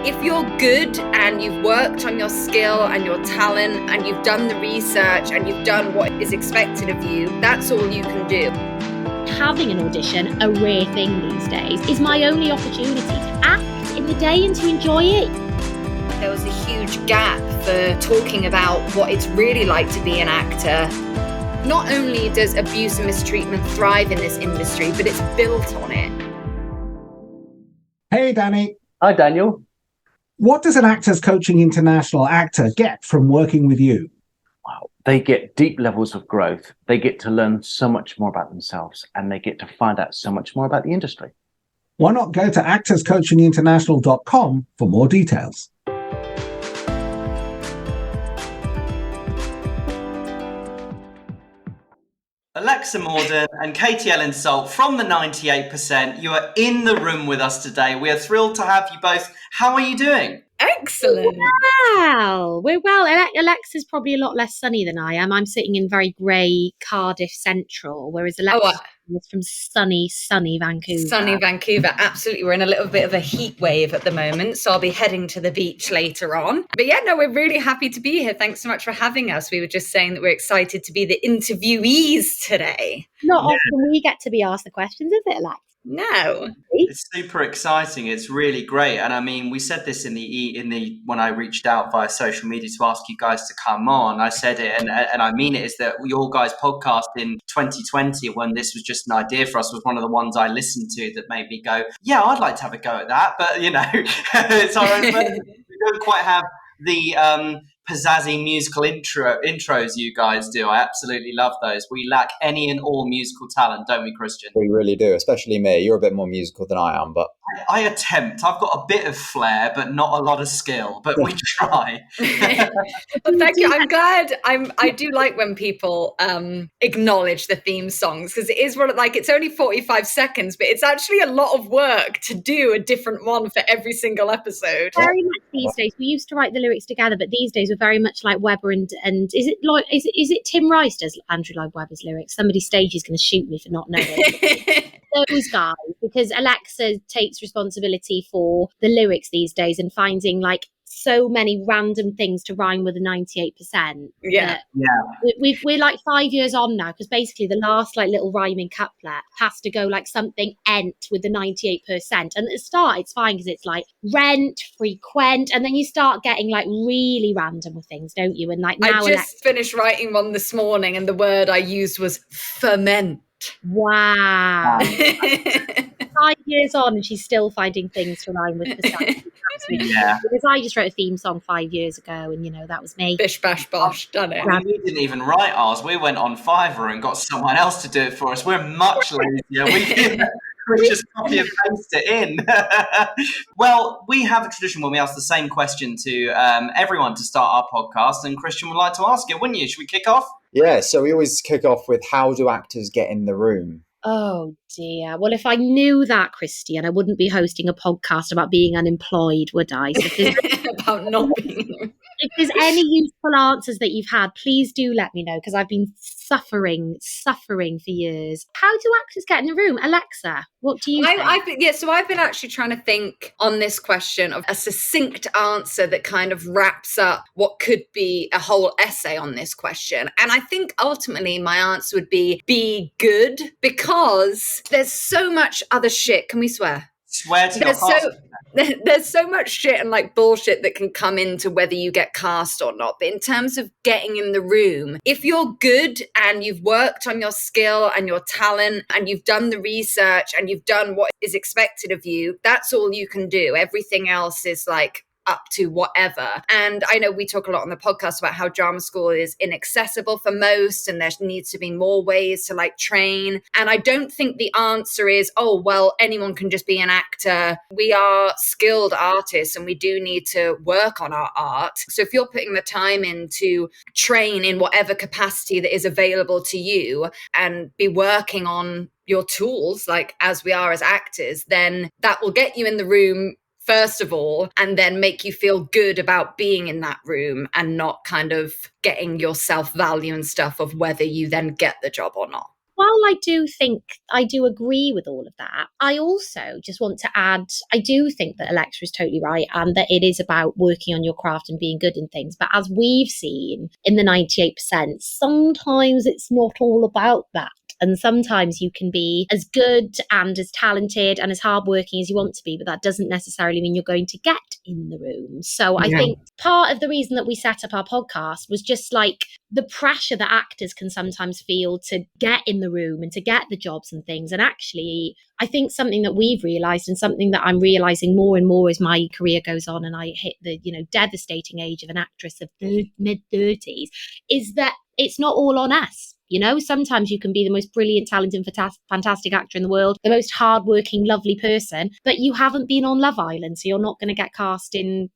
If you're good and you've worked on your skill and your talent and you've done the research and you've done what is expected of you, that's all you can do. Having an audition, a rare thing these days, is my only opportunity to act in the day and to enjoy it. There was a huge gap for talking about what it's really like to be an actor. Not only does abuse and mistreatment thrive in this industry, but it's built on it. Hey, Danny. Hi, Daniel. What does an Actors Coaching International actor get from working with you? Wow. They get deep levels of growth. They get to learn so much more about themselves, and they get to find out so much more about the industry. Why not go to actorscoachinginternational.com for more details? Alexa Morden and Katie Ellen Salt from the 98%. You are in the room with us today. We are thrilled to have you both. How are you doing? Excellent. We're well. Alexa's probably a lot less sunny than I am. I'm sitting in very grey Cardiff Central, whereas Alexa is from sunny Vancouver. Sunny Vancouver, absolutely. We're in a little bit of a heat wave at the moment, so I'll be heading to the beach later on. But yeah, no, we're really happy to be here. Thanks so much for having us. We were just saying that we're excited to be the interviewees today. Not often we get to be asked the questions, is it, Alexa? No. It's super exciting. It's really great. And I mean, we said this in the when I reached out via social media to ask you guys to come on. I said it and I mean it, is that your guys' podcast in 2020, when this was just an idea for us, was one of the ones I listened to that made me go, yeah, I'd like to have a go at that. But you know, it's our own version. We don't quite have the pizzazzy musical intros you guys do. I absolutely love those. We lack any and all musical talent, don't we, Christian? We really do, especially me. You're a bit more musical than I am, but I attempt. I've got a bit of flair, but not a lot of skill. But we try. Well, thank you. I'm glad. I do like when people acknowledge the theme songs, because it is it's only 45 seconds, but it's actually a lot of work to do a different one for every single episode. Very much these days. We used to write the lyrics together, but these days we're very much like Webber and is it Tim Rice does Andrew Lloyd Webber's lyrics? Somebody stage is going to shoot me for not knowing. Those guys, because Alexa takes responsibility for the lyrics these days and finding like so many random things to rhyme with the 98%. Yeah. We're like 5 years on now, because basically the last like little rhyming couplet has to go like something ent with the 98%. And at the start it's fine because it's like rent, frequent, and then you start getting like really random with things, don't you? And like now I just finished writing one this morning, and the word I used was ferment. Wow. 5 years on and she's still finding things to rhyme with the sound. Yeah. Because I just wrote a theme song 5 years ago, and you know, that was me. Bish bash bosh, done it. We didn't even write ours. We went on Fiverr and got someone else to do it for us. We're much lazier. We just copy and paste it in. Well, we have a tradition when we ask the same question to everyone to start our podcast, and Christian would like to ask it, wouldn't you? Should we kick off? yeah, so we always kick off with, how do actors get in the room? Oh dear. Well, if I knew that, Christian, I wouldn't be hosting a podcast about being unemployed, would I? So About not being. if there's any useful answers that you've had, please do let me know, because I've been suffering for years. How do actors get in the room? Alexa, what do you think? I've been actually trying to think on this question of a succinct answer that kind of wraps up what could be a whole essay on this question. And I think ultimately my answer would be good, because there's so much other shit. Can we swear? Swear to your passport. There's so much shit and like bullshit that can come into whether you get cast or not. But in terms of getting in the room, if you're good and you've worked on your skill and your talent and you've done the research and you've done what is expected of you, that's all you can do. Everything else is like up to whatever. And I know we talk a lot on the podcast about how drama school is inaccessible for most, and there needs to be more ways to like train. And I don't think the answer is, oh, well, anyone can just be an actor. We are skilled artists and we do need to work on our art. So if you're putting the time in to train in whatever capacity that is available to you and be working on your tools, like as we are as actors, then that will get you in the room first of all, and then make you feel good about being in that room and not kind of getting your self-value and stuff of whether you then get the job or not. while I do agree with all of that, I also just want to add, I do think that Alexa is totally right and that it is about working on your craft and being good in things. But as we've seen in the 98%, sometimes it's not all about that. And sometimes you can be as good and as talented and as hardworking as you want to be, but that doesn't necessarily mean you're going to get in the room. So I think part of the reason that we set up our podcast was just like the pressure that actors can sometimes feel to get in the room and to get the jobs and things. And actually, I think something that we've realised and something that I'm realising more and more as my career goes on and I hit the, devastating age of an actress of the mid-30s is that it's not all on us. Sometimes you can be the most brilliant, talented, fantastic actor in the world, the most hardworking, lovely person, but you haven't been on Love Island, so you're not going to get cast in,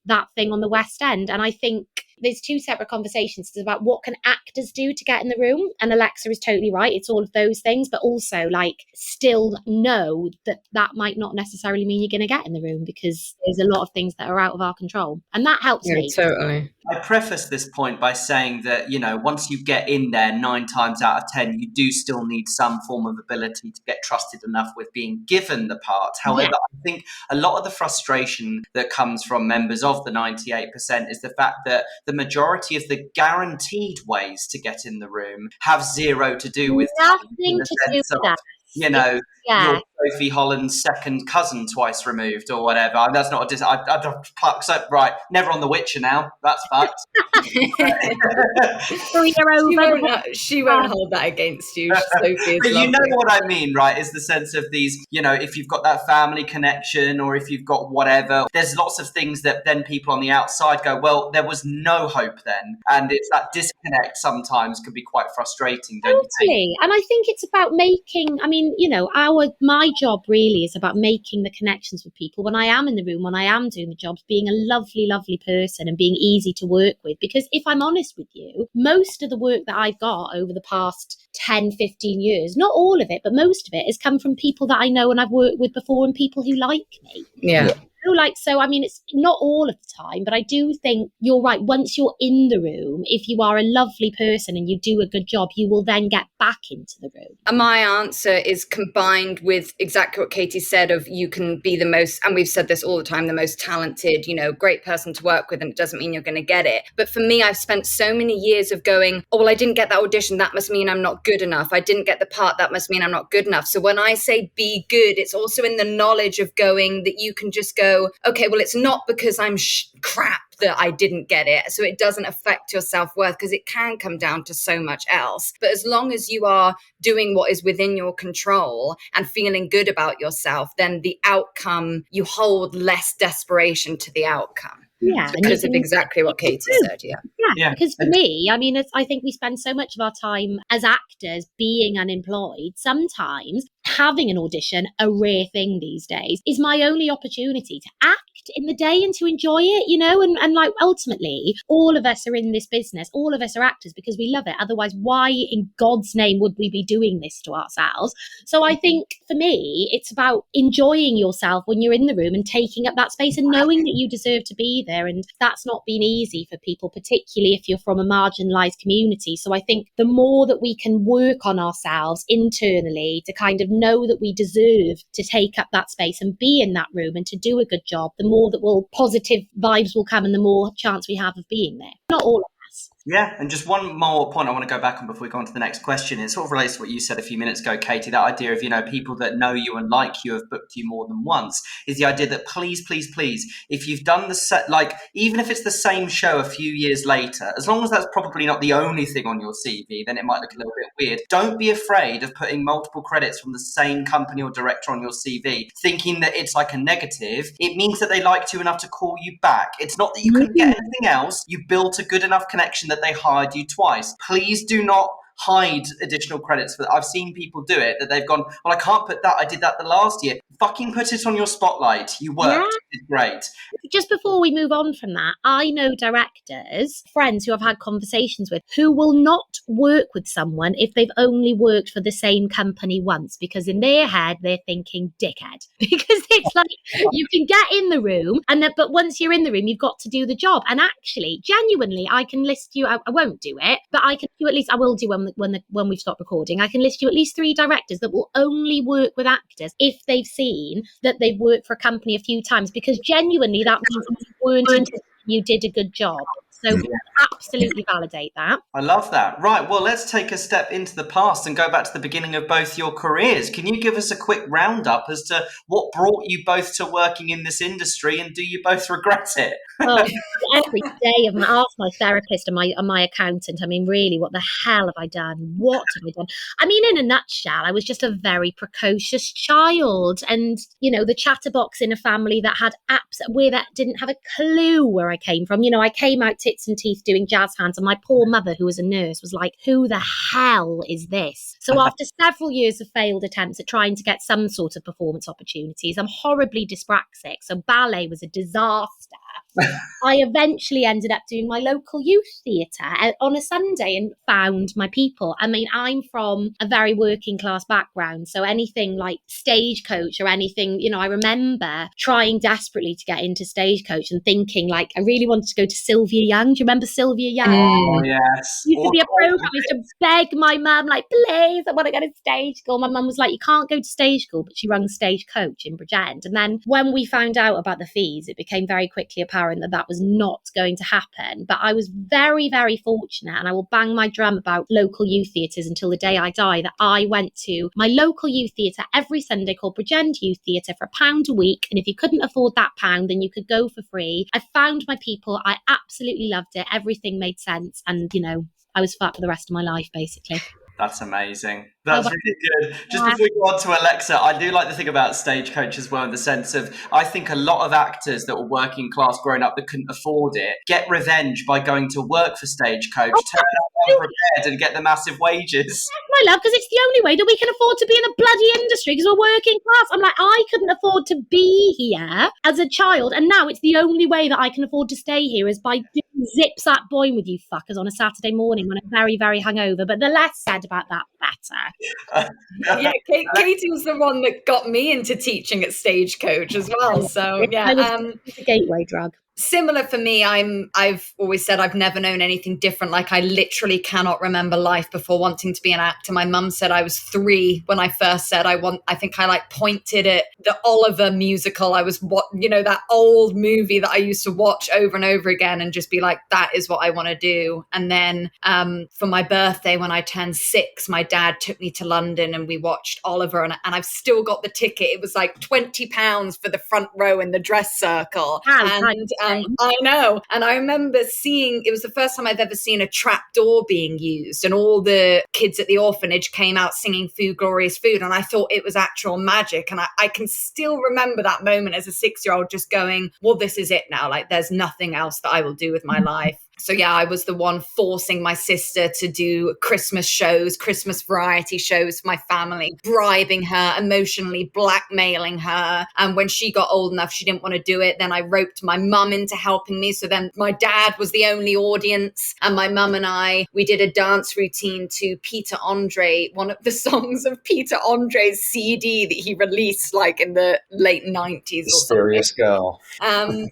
that thing on the West End. And I think there's two separate conversations. It's about what can actors do to get in the room, and Alexa is totally right. It's all of those things, but also still know that might not necessarily mean you're going to get in the room because there's a lot of things that are out of our control, and that helps me. Totally. I preface this point by saying that, once you get in there 9 times out of 10, you do still need some form of ability to get trusted enough with being given the part. However, I think a lot of the frustration that comes from members of the 98% is the fact that the majority of the guaranteed ways to get in the room have zero to do with nothing to do with that. You're Sophie Holland's second cousin twice removed or whatever. That's not a right. Never on The Witcher now. That's fucked. She won't hold that against you. Sophie is but you lovely. know what I mean, right? Is the sense of these, if you've got that family connection or if you've got whatever, there's lots of things that then people on the outside go, well, there was no hope then. And it's that disconnect sometimes can be quite frustrating, don't you think? And I think it's about making, my job really is about making the connections with people when I am in the room, when I am doing the jobs, being a lovely, lovely person and being easy to work with. Because if I'm honest with you, most of the work that I've got over the past 10, 15 years, not all of it, but most of it has come from people that I know and I've worked with before and people who like me. Yeah. It's not all of the time, but I do think you're right. Once you're in the room, if you are a lovely person and you do a good job, you will then get back into the room. And my answer is combined with exactly what Katie said of you can be the most, and we've said this all the time, the most talented, great person to work with, and it doesn't mean you're going to get it. But for me, I've spent so many years of going, oh, well, I didn't get that audition. That must mean I'm not good enough. I didn't get the part. That must mean I'm not good enough. So when I say be good, it's also in the knowledge of going that you can just go, okay, well, it's not because I'm crap that I didn't get it. So it doesn't affect your self-worth because it can come down to so much else. But as long as you are doing what is within your control and feeling good about yourself, then the outcome, you hold less desperation to the outcome. Yeah, because of exactly what Katie said. Yeah, because for me, I think we spend so much of our time as actors being unemployed. Sometimes having an audition, a rare thing these days, is my only opportunity to act in the day and to enjoy it, and ultimately all of us are in this business, all of us are actors because we love it. Otherwise, why in God's name would we be doing this to ourselves? So I think for me, it's about enjoying yourself when you're in the room and taking up that space and knowing that you deserve to be there. And that's not been easy for people, particularly if you're from a marginalised community. So I think the more that we can work on ourselves internally to kind of know that we deserve to take up that space and be in that room and to do a good job, the more that positive vibes will come and the more chance we have of being there. Not all of us. Yeah, and just one more point I want to go back on before we go on to the next question. It sort of relates to what you said a few minutes ago, Katie, that idea of, people that know you and like you have booked you more than once, is the idea that please, if you've done the set, even if it's the same show a few years later, as long as that's probably not the only thing on your CV, then it might look a little bit weird. Don't be afraid of putting multiple credits from the same company or director on your CV, thinking that it's like a negative. It means that they liked you enough to call you back. It's not that you couldn't get anything else. You built a good enough connection that they hired you twice. Please do not hide additional credits for that. I've seen people do it, that they've gone, well, I can't put that. I did that the last year. Fucking put it on your spotlight. You worked. Yeah. You did great. Just before we move on from that, I know directors, friends who I've had conversations with, who will not work with someone if they've only worked for the same company once, because in their head, they're thinking dickhead. Because it's like, you can get in the room, but once you're in the room, you've got to do the job. And actually, genuinely, I can list you, I won't do it, but I will do on when we've stopped recording, I can list you at least 3 directors that will only work with actors if they've seen that they've worked for a company a few times, because genuinely that means you weren't interested, you did a good job. So absolutely validate that. I love that. Right. Well, let's take a step into the past and go back to the beginning of both your careers. Can you give us a quick roundup as to what brought you both to working in this industry, and do you both regret it? Oh, every day I've asked my therapist and my accountant, I mean, really, what the hell have I done? What have I done? I mean, in a nutshell, I was just a very precocious child, and, you know, the chatterbox in a family that had that didn't have a clue where I came from. You know, I came out tits and teeth doing jazz hands, and my poor mother, who was a nurse, was like, who the hell is this? So after several years of failed attempts at trying to get some sort of performance opportunities, I'm horribly dyspraxic, so ballet was a disaster. I eventually ended up doing my local youth theatre on a Sunday and found my people. I mean, I'm from a very working class background, so anything like Stagecoach or anything, you know, I remember trying desperately to get into Stagecoach and thinking, like, I really wanted to go to Sylvia Young. Do you remember Sylvia Young? Oh, yes. Used to be a program. I used to beg my mum, like, please, I want to go to stage school. My mum was like, you can't go to stage school, but she rung Stagecoach in Bridgend. And then when we found out about the fees, it became very quickly apparent that was not going to happen. But I was very, very fortunate, and I will bang my drum about local youth theatres until the day I die, that I went to my local youth theatre every Sunday called Bridgend Youth Theatre for £1 a week. And if you couldn't afford that £1, then you could go for free. I found my people. I absolutely loved it. Everything made sense. And, you know, I was fucked for the rest of my life, basically. That's amazing. That's really good. Just before we go on to Alexa, I do like to think about Stagecoach as well, in the sense of, I think a lot of actors that were working class growing up that couldn't afford it get revenge by going to work for Stagecoach, turn up unprepared and get the massive wages. My love, because it's the only way that we can afford to be in the bloody industry, because we're working class. I'm like, I couldn't afford to be here as a child, and now it's the only way that I can afford to stay here is by doing zip-zap boing with you fuckers on a Saturday morning when I'm very, very hungover. But the less said about that, better. Yeah, Katie was the one that got me into teaching at Stagecoach as well. So yeah, it's a gateway drug. Similar for me, I've always said I've never known anything different. Like, I literally cannot remember life before wanting to be an actor. My mum said I was 3 when I first said I think I like pointed at the Oliver musical. I was that old movie that I used to watch over and over again and just be like, that is what I want to do. And then for my birthday, when I turned 6, my dad took me to London and we watched Oliver, and I've still got the ticket. It was like £20 for the front row in the dress circle. I know. And I remember it was the first time I've ever seen a trap door being used, and all the kids at the orphanage came out singing Food, Glorious Food. And I thought it was actual magic. And I can still remember that moment as a 6-year-old just going, well, this is it now. Like, there's nothing else that I will do with my life. So yeah, I was the one forcing my sister to do Christmas shows, Christmas variety shows for my family, bribing her, emotionally blackmailing her. And when she got old enough, she didn't want to do it. Then I roped my mum into helping me. So then my dad was the only audience, and my mum and we did a dance routine to Peter Andre, one of the songs of Peter Andre's CD that he released like in the late 90s or Mysterious something. Girl.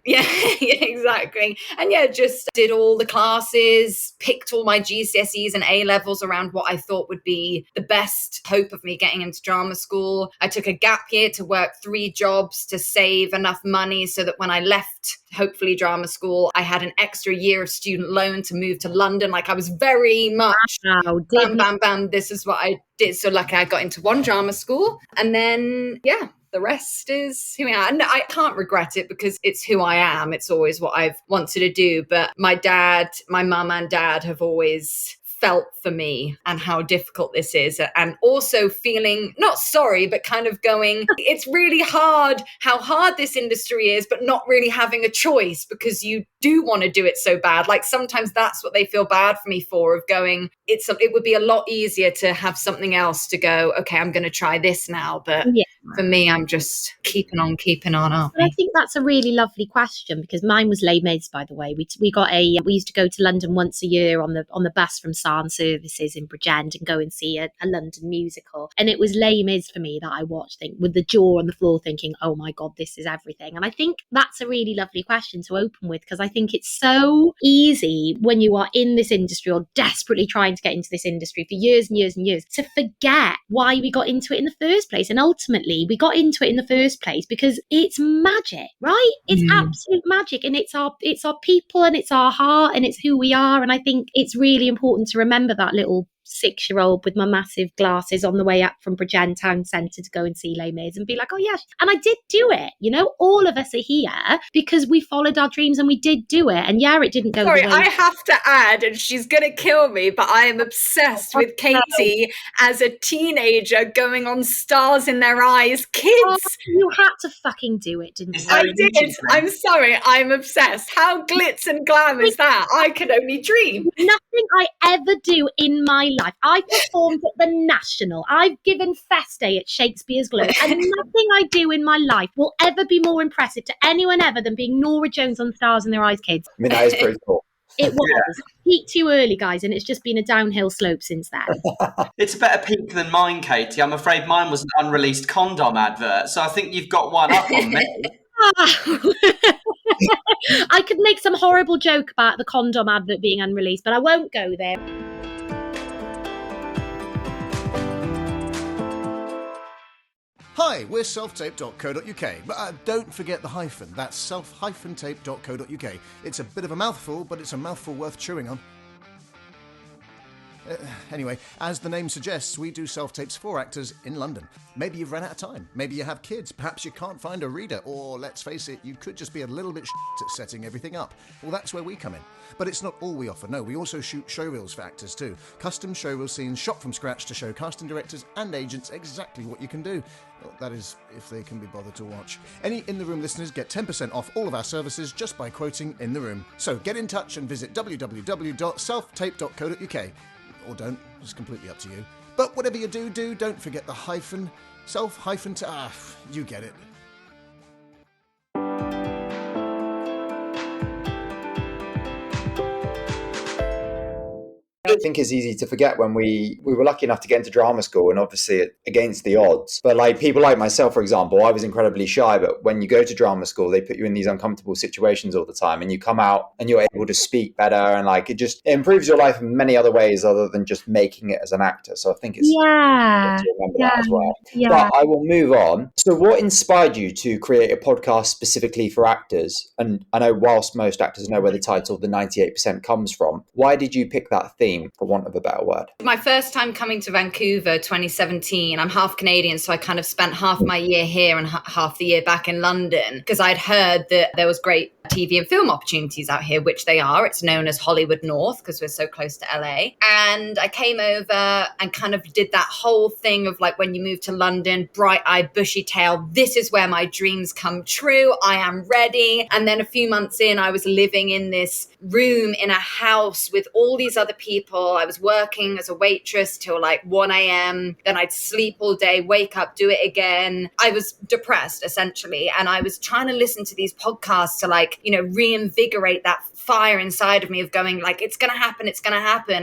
Yeah, exactly. And yeah, just did all the classes, picked all my GCSEs and A-levels around what I thought would be the best hope of me getting into drama school. I took a gap year to work 3 jobs to save enough money so that when I left, hopefully, drama school, I had an extra year of student loan to move to London. Like, I was very much bam, bam, bam, this is what I did. So lucky I got into one drama school, and then yeah, the rest is who I am. And I can't regret it because it's who I am. It's always what I've wanted to do. But my mum and dad have always felt for me and how difficult this is, and also feeling not sorry, but kind of going, it's really hard how hard this industry is, but not really having a choice because you do want to do it so bad. Like, sometimes that's what they feel bad for me for, of going, it would be a lot easier to have something else to go, okay, I'm going to try this now, but For me, I'm just keeping on, aren't But I we? think that's a really lovely question, because mine was Les Mis, by the way. We used to go to London once a year on the bus from Sarn Services in Bridgend and go and see a London musical. And it was Les Mis for me that I watched, with the jaw on the floor, thinking, oh my God, this is everything. And I think that's a really lovely question to open with, because I think it's so easy when you are in this industry or desperately trying to get into this industry for years and years and years to forget why we got into it in the first place. And ultimately, we got into it in the first place because it's magic, right? It's absolute magic, and it's our people, and it's our heart, and it's who we are. And I think it's really important to remember that little 6-year-old with my massive glasses on the way up from Bridgend Town Centre to go and see Les Mis and be like, oh yes, and I did do it. All of us are here because we followed our dreams and we did do it. And yeah, it didn't go Sorry, the way. I have to add, and she's going to kill me, but I am obsessed with Katie as a teenager going on Stars in Their Eyes. Kids! You had to fucking do it, didn't you? I did. I'm sorry. I'm obsessed. How glitz and glam is that? I could only dream. Nothing I ever do in my life. I performed at the National. I've given Fest Day at Shakespeare's Globe. And nothing I do in my life will ever be more impressive to anyone ever than being Nora Jones on Stars in Their Eyes, kids. I mean, that is pretty cool. It was. Peaked too early, guys, and it's just been a downhill slope since then. It's a better peak than mine, Katie. I'm afraid mine was an unreleased condom advert, so I think you've got one up on me. I could make some horrible joke about the condom advert being unreleased, but I won't go there. Hi, we're selftape.co.uk, but don't forget the hyphen. That's self-tape.co.uk. It's a bit of a mouthful, but it's a mouthful worth chewing on. Anyway, as the name suggests, we do self-tapes for actors in London. Maybe you've run out of time, maybe you have kids, perhaps you can't find a reader, or let's face it, you could just be a little bit at setting everything up. Well, that's where we come in. But it's not all we offer, no, we also shoot showreels for actors too. Custom showreel scenes shot from scratch to show casting directors and agents exactly what you can do. Well, that is, if they can be bothered to watch. Any In The Room listeners get 10% off all of our services just by quoting In The Room. So get in touch and visit www.selftape.co.uk. Or don't, it's completely up to you. But whatever you do, don't forget the hyphen, you get it. I think it's easy to forget when we were lucky enough to get into drama school, and obviously against the odds. But like people like myself, for example, I was incredibly shy. But when you go to drama school, they put you in these uncomfortable situations all the time, and you come out and you're able to speak better, and like it improves your life in many other ways other than just making it as an actor. So I think it's good to remember that as well. Yeah. But I will move on. So what inspired you to create a podcast specifically for actors? And I know whilst most actors know where the title The 98% comes from, why did you pick that theme, for want of a better word? My first time coming to Vancouver, 2017, I'm half Canadian, so I kind of spent half my year here and half the year back in London, because I'd heard that there was great TV and film opportunities out here, which they are. It's known as Hollywood North because we're so close to LA. And I came over and kind of did that whole thing of like, when you move to London, bright-eyed, bushy-tailed, this is where my dreams come true. I am ready. And then a few months in, I was living in this room in a house with all these other people. I was working as a waitress till like 1 a.m. Then I'd sleep all day, wake up, do it again. I was depressed, essentially. And I was trying to listen to these podcasts to like, reinvigorate that fire inside of me of going like, it's going to happen.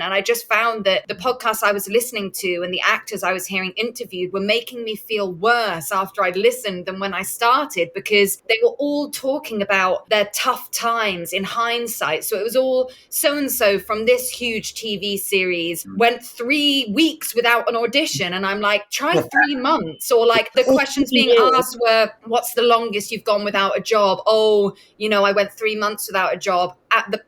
And I just found that the podcasts I was listening to and the actors I was hearing interviewed were making me feel worse after I'd listened than when I started, because they were all talking about their tough times in hindsight. So it was all so-and-so from this huge TV series went 3 weeks without an audition. And I'm like, try 3 months. Or like the questions being asked were, what's the longest you've gone without a job? Oh, I went 3 months without a job.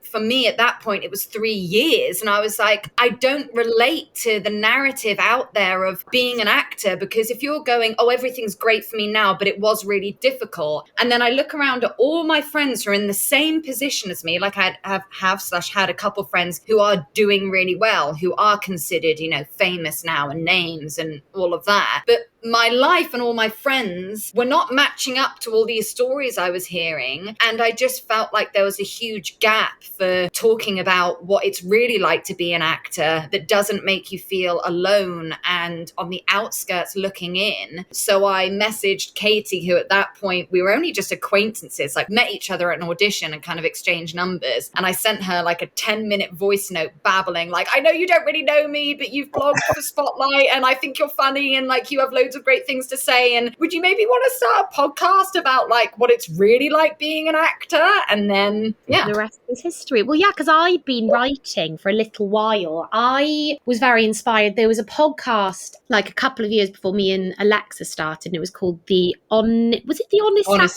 For me at that point, it was 3 years. And I was like, I don't relate to the narrative out there of being an actor, because if you're going, oh, everything's great for me now, but it was really difficult. And then I look around at all my friends who are in the same position as me, like I have had a couple friends who are doing really well, who are considered, famous now and names and all of that. But my life and all my friends were not matching up to all these stories I was hearing. And I just felt like there was a huge gap gap for talking about what it's really like to be an actor that doesn't make you feel alone and on the outskirts looking in. So I messaged Katie, who at that point, we were only just acquaintances, like met each other at an audition and kind of exchanged numbers. And I sent her like a 10-minute voice note babbling, like, I know you don't really know me, but you've blogged for Spotlight and I think you're funny and like you have loads of great things to say. And would you maybe want to start a podcast about like what it's really like being an actor? And then, yeah. The rest is history. Well, yeah, because I'd been writing for a little while. I was very inspired. There was a podcast like a couple of years before me and Alexa started, and it was called the Honest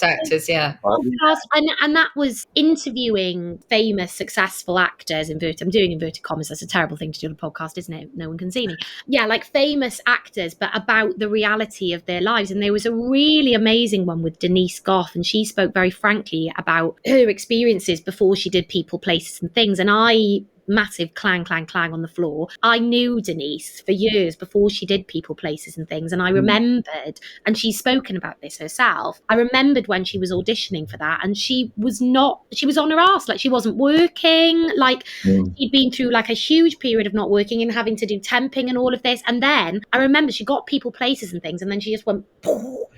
Actors, yeah. podcast, and that was interviewing famous, successful actors. I'm doing inverted commas. That's a terrible thing to do on a podcast, isn't it? No one can see me. Yeah, like famous actors, but about the reality of their lives. And there was a really amazing one with Denise Goff, and she spoke very frankly about her experiences before she did People, Places and Things. And massive clang, clang, clang on the floor. I knew Denise for years before she did People, Places and Things. And I remembered, and she's spoken about this herself, I remembered when she was auditioning for that and she was on her ass, like she wasn't working, like she'd been through like a huge period of not working and having to do temping and all of this. And then I remember she got People, Places and Things and then she just went,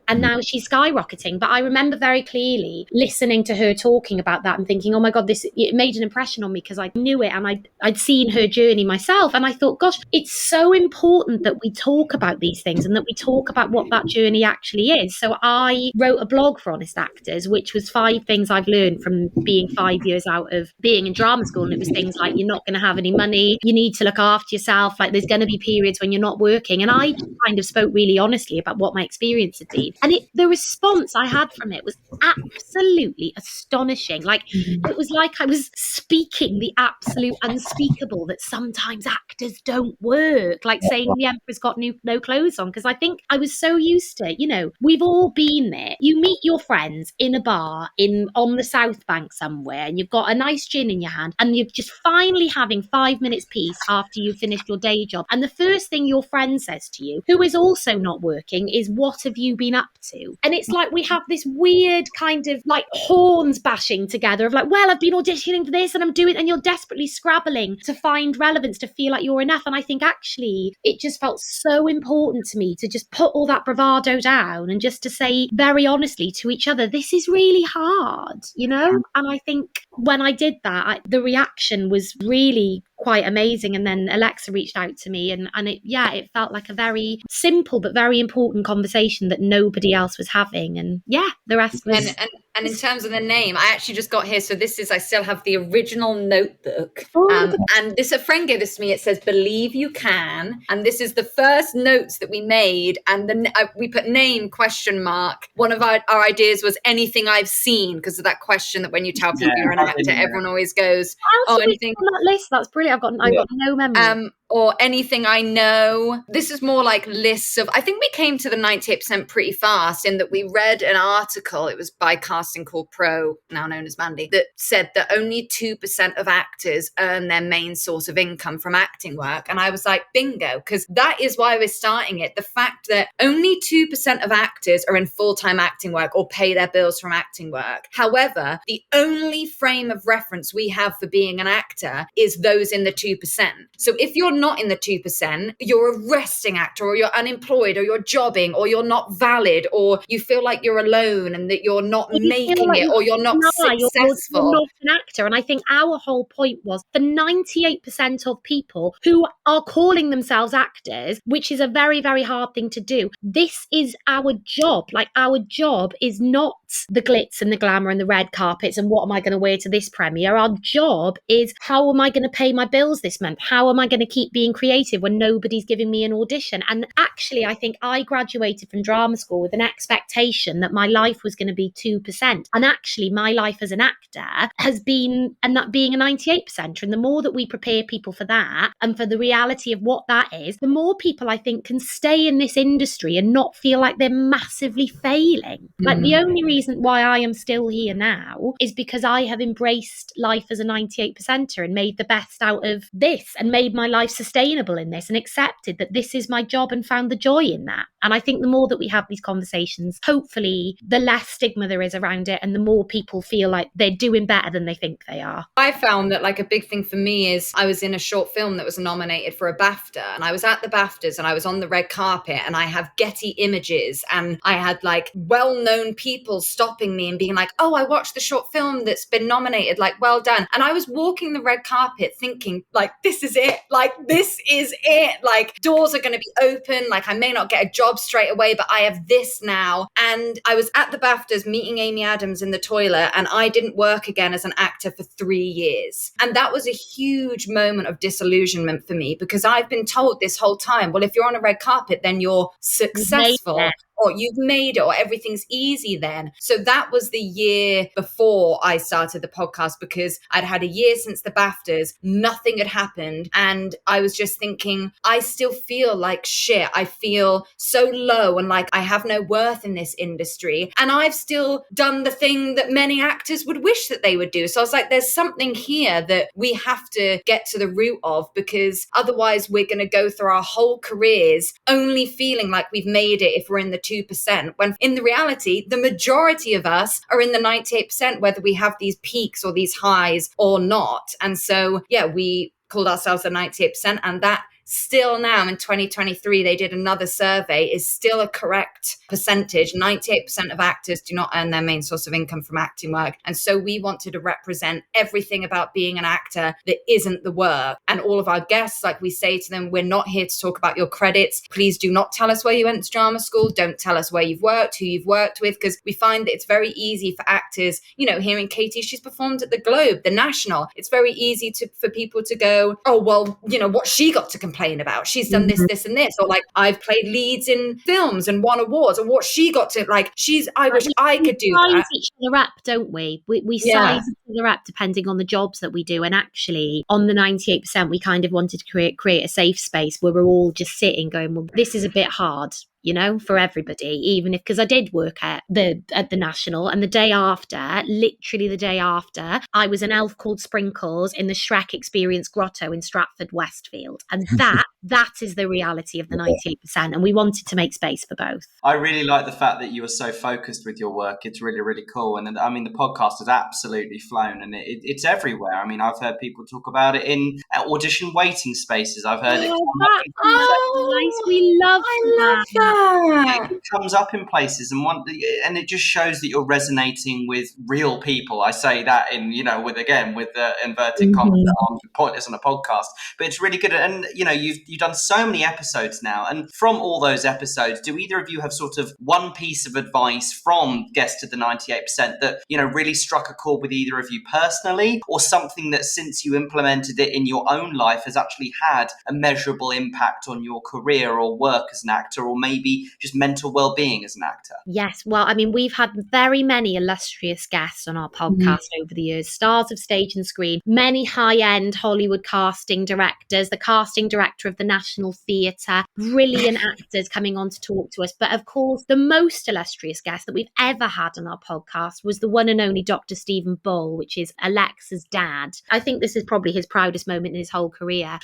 and now she's skyrocketing. But I remember very clearly listening to her talking about that and thinking, oh my God, it made an impression on me because I knew it and I'd seen her journey myself. And I thought, gosh, it's so important that we talk about these things and that we talk about what that journey actually is. So I wrote a blog for Honest Actors, which was 5 things I've learned from being 5 years out of being in drama school. And it was things like, you're not going to have any money, you need to look after yourself, like there's going to be periods when you're not working. And I kind of spoke really honestly about what my experience had been. And the response I had from it was absolutely astonishing. Like, it was like I was speaking the absolute unspeakable, that sometimes actors don't work, like saying the Emperor's got no clothes on. Because I think I was so used to, we've all been there. You meet your friends in a bar on the South Bank somewhere, and you've got a nice gin in your hand, and you're just finally having 5 minutes peace after you've finished your day job. And the first thing your friend says to you, who is also not working, is, what have you been up to? And it's like we have this weird kind of like horns bashing together of like, well, I've been auditioning for this and I'm doing, and you're desperately scrabbling to find relevance, to feel like you're enough. And I think actually it just felt so important to me to just put all that bravado down and just to say very honestly to each other, this is really hard, And I think when I did that, the reaction was really quite amazing. And then Alexa reached out to me and it felt like a very simple but very important conversation that nobody else was having. And the rest was... And in terms of the name, I actually just got here. So I still have the original notebook. And a friend gave this to me. It says, believe you can. And this is the first notes that we made. And we put name ? One of our ideas was anything I've seen, because of that question that when you tell people you're an actor, everyone always goes, anything on that list. That's brilliant. I've got no memory. Or anything I know. This is more like lists of, I think we came to the 98% pretty fast, in that we read an article, it was by Casting Call Pro, now known as Mandy, that said that only 2% of actors earn their main source of income from acting work. And I was like, bingo, because that is why we're starting it. The fact that only 2% of actors are in full-time acting work or pay their bills from acting work. However, the only frame of reference we have for being an actor is those in the 2%. So if you're not in the 2%, you're a resting actor, or you're unemployed, or you're jobbing, or you're not valid, or you feel like you're alone and that you're not making it, or you're not successful. You're not an actor. And I think our whole point was, for 98% of people who are calling themselves actors, which is a very, very hard thing to do, this is our job. Like, our job is not the glitz and the glamour and the red carpets and what am I going to wear to this premiere. Our job is, how am I going to pay my bills this month? How am I going to keep being creative when nobody's giving me an audition? And actually, I think I graduated from drama school with an expectation that my life was going to be 2%. And actually, my life as an actor has been, and that being a 98%. And the more that we prepare people for that and for the reality of what that is, the more people, I think, can stay in this industry and not feel like they're massively failing. Like, the only reason why I am still here now is because I have embraced life as a 98%er and made the best out of this and made my life sustainable in this and accepted that this is my job and found the joy in that. And I think the more that we have these conversations, hopefully the less stigma there is around it and the more people feel like they're doing better than they think they are. I found that like a big thing for me is I was in a short film that was nominated for a BAFTA, and I was at the BAFTAs and I was on the red carpet, and I have Getty images, and I had like well-known people stopping me and being like, oh, I watched the short film that's been nominated, like, well done. And I was walking the red carpet thinking like, this is it, like, this is it, like doors are going to be open, like I may not get a job straight away, but I have this now. And I was at the BAFTAs meeting Amy Adams in the toilet, and I didn't work again as an actor for 3 years. And that was a huge moment of disillusionment for me, because I've been told this whole time, well, if you're on a red carpet, then you're successful, or you've made it, or everything's easy then. So that was the year before I started the podcast, because I'd had a year since the BAFTAs, nothing had happened. And I was just thinking, I still feel like shit. I feel so low and like I have no worth in this industry. And I've still done the thing that many actors would wish that they would do. So I was like, there's something here that we have to get to the root of, because otherwise we're going to go through our whole careers only feeling like we've made it if we're in the 2%, when in the reality, the majority of us are in the 98%, whether we have these peaks or these highs or not. And so, yeah, we called ourselves the 98%, and that still now in 2023, they did another survey, is still a correct percentage. 98% of actors do not earn their main source of income from acting work. And so we wanted to represent everything about being an actor that isn't the work. And all of our guests, like we say to them, we're not here to talk about your credits. Please do not tell us where you went to drama school. Don't tell us where you've worked, who you've worked with, because we find that it's very easy for actors, you know, hearing Katie, she's performed at the Globe, the National. It's very easy for people to go, oh, well, you know, what she got to complain about, she's done this and this, or like I've played leads in films and won awards, or what she got to, like, I wish I could do that. We size each other up, don't we? We size each other up depending on the jobs that we do. And actually on the 98%, we kind of wanted to create a safe space where we're all just sitting going, well, this is a bit hard, you know, for everybody, even if, because I did work at the National, and literally the day after, I was an elf called Sprinkles in the Shrek Experience Grotto in Stratford Westfield. And that is the reality of the 98%. And we wanted to make space for both. I really like the fact that you were so focused with your work. It's really, really cool. And I mean, the podcast has absolutely flown, and it's everywhere. I mean, I've heard people talk about it in audition waiting spaces. I've heard it. We love that. It comes up in places, and it just shows that you're resonating with real people. I say that in, you know, with the inverted commas, pointless on a podcast, but it's really good. And you know, you've done so many episodes now, and from all those episodes, do either of you have sort of one piece of advice from guests to the 98% that, you know, really struck a chord with either of you personally, or something that since you implemented it in your own life has actually had a measurable impact on your career or work as an actor, or maybe just mental well-being as an actor? Yes, well, I mean, we've had very many illustrious guests on our podcast over the years, stars of stage and screen, many high-end Hollywood casting directors, the casting director of the National Theatre, brilliant actors coming on to talk to us. But of course, the most illustrious guest that we've ever had on our podcast was the one and only Dr. Stephen Bull, which is Alexa's dad. I think this is probably his proudest moment in his whole career.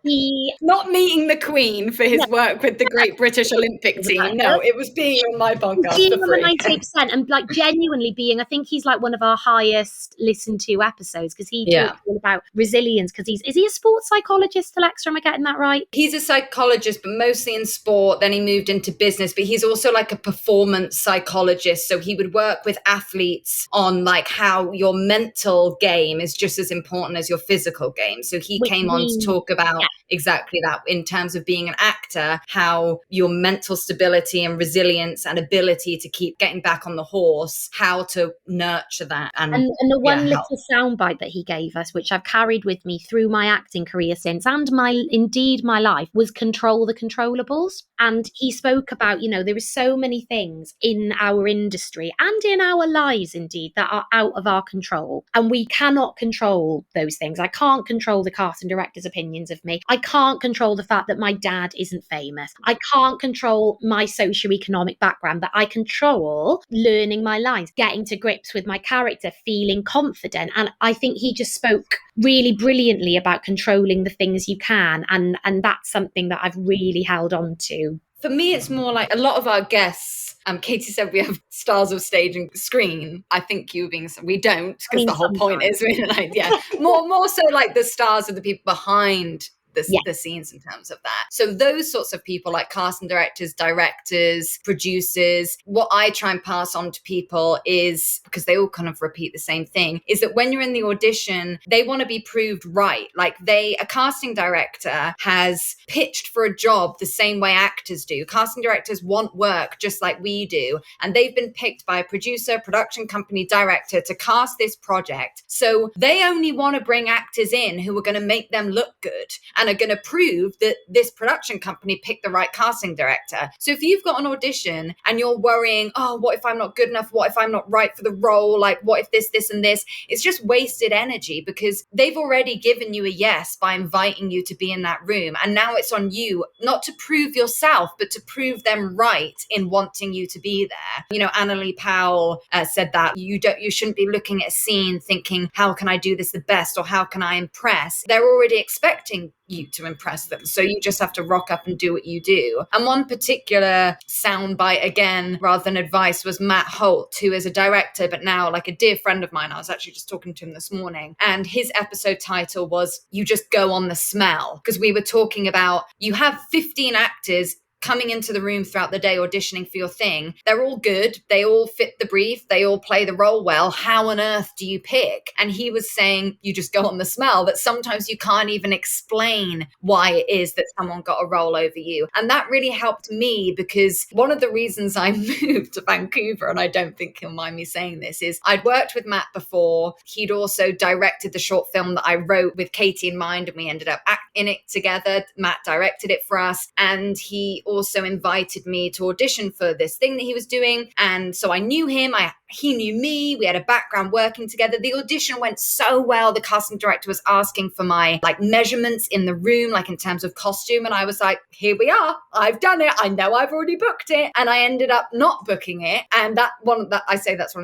He not meeting the Queen for his work with the Great British Olympic team. No, it was being on my podcast being for free. On the 98% and like genuinely being, I think he's like one of our highest listened to episodes, because he talks all about resilience, because is he a sports psychologist, Alexa? Am I getting that right? He's a psychologist, but mostly in sport. Then he moved into business, but he's also like a performance psychologist. So he would work with athletes on like how your mental game is just as important as your physical game. So he came on to talk about exactly that in terms of being an actor, how your mental stability and resilience and ability to keep getting back on the horse, how to nurture that. And the one little soundbite that he gave us, which I've carried with me through my acting career since, and my life, was control the controllables. And he spoke about, you know, there are so many things in our industry and in our lives, indeed, that are out of our control. And we cannot control those things. I can't control the casting director's opinions of me. I can't control the fact that my dad isn't famous. I can't control my socioeconomic background, but I control learning my lines, getting to grips with my character, feeling confident. And I think he just spoke really brilliantly about controlling the things you can. And that's something that I've really held on to For me, it's more like a lot of our guests. Katie said we have stars of stage and screen. I think you being we don't, because the whole point is really like, more so like the stars are the people behind the scenes in terms of that. So those sorts of people like casting directors, producers, what I try and pass on to people is, because they all kind of repeat the same thing, is that when you're in the audition, they want to be proved right. Like a casting director has pitched for a job the same way actors do. Casting directors want work just like we do. And they've been picked by a producer, production company, director to cast this project. So they only want to bring actors in who are going to make them look good and are going to prove that this production company picked the right casting director. So if you've got an audition and you're worrying, oh, what if I'm not good enough? What if I'm not right for the role? Like, what if this, and this? It's just wasted energy, because they've already given you a yes by inviting you to be in that room. And now it's on you, not to prove yourself, but to prove them right in wanting you to be there. You know, Annalie Powell said that you shouldn't be looking at a scene thinking, how can I do this the best? Or how can I impress? They're already expecting you to impress them. So you just have to rock up and do what you do. And one particular soundbite, again, rather than advice, was Matt Holt, who is a director, but now like a dear friend of mine. I was actually just talking to him this morning. And his episode title was, You Just Go on the Smell. Because we were talking about, you have 15 actors coming into the room throughout the day auditioning for your thing. They're all good. They all fit the brief. They all play the role well. How on earth do you pick? And he was saying, you just go on the smell, that sometimes you can't even explain why it is that someone got a role over you. And that really helped me, because one of the reasons I moved to Vancouver, and I don't think he'll mind me saying this, is I'd worked with Matt before. He'd also directed the short film that I wrote with Katie in mind, and we ended up in it together. Matt directed it for us. And he also invited me to audition for this thing that he was doing. And so I knew him. He knew me. We had a background working together. The audition went so well. The casting director was asking for my like measurements in the room, like in terms of costume. And I was like, here we are. I've done it. I know I've already booked it. And I ended up not booking it. And that's one of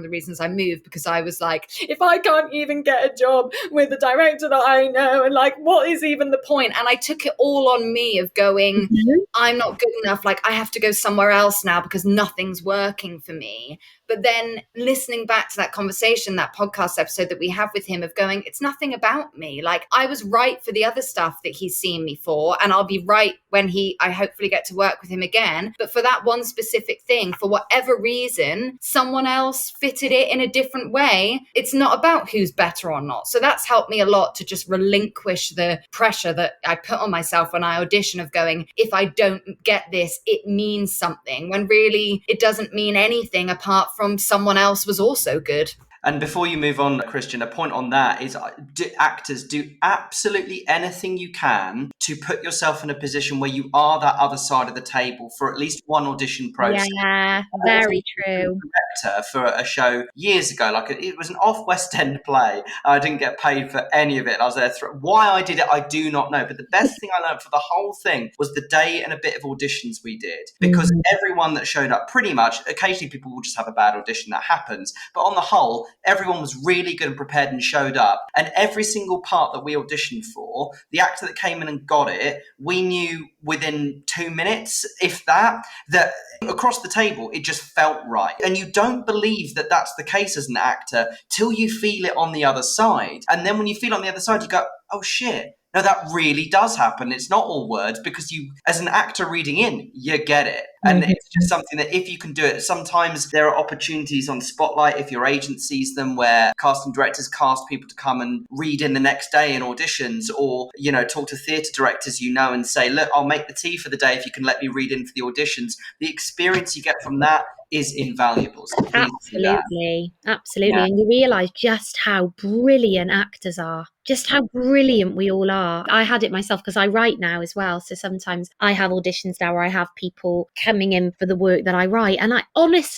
the reasons I moved, because I was like, if I can't even get a job with a director that I know, and like, what is even the point? And I took it all on me of going, I'm not good enough. Like, I have to go somewhere else now because nothing's working for me. But then listening back to that conversation, that podcast episode that we have with him, of going, it's nothing about me. Like, I was right for the other stuff that he's seen me for, and I'll be right when I hopefully get to work with him again. But for that one specific thing, for whatever reason, someone else fitted it in a different way. It's not about who's better or not. So that's helped me a lot to just relinquish the pressure that I put on myself when I audition, of going, if I don't get this, it means something, when really it doesn't mean anything apart from someone else was also good. And before you move on, Christian, a point on that is, actors, do absolutely anything you can to put yourself in a position where you are that other side of the table for at least one audition process. Yeah, very true. For a show years ago, like it was an off West End play. I didn't get paid for any of it. I was there. Why I did it, I do not know. But the best thing I learned for the whole thing was the day and a bit of auditions we did, because everyone that showed up, pretty much, occasionally people will just have a bad audition, that happens. But on the whole, everyone was really good and prepared and showed up. And every single part that we auditioned for, the actor that came in and got it, we knew within 2 minutes, if that across the table, it just felt right. And you don't believe that that's the case as an actor till you feel it on the other side. And then when you feel it on the other side, you go, oh shit. No, that really does happen. It's not all words, because you, as an actor reading in, you get it. And it's just something that if you can do it, sometimes there are opportunities on Spotlight, if your agent sees them, where casting directors cast people to come and read in the next day in auditions, or, you know, talk to theatre directors, and say, look, I'll make the tea for the day if you can let me read in for the auditions. The experience you get from that is invaluable. So Absolutely. Yeah. And you realise just how brilliant actors are. Just how brilliant we all are. I had it myself because I write now as well. So sometimes I have auditions now where I have people coming in for the work that I write. And I always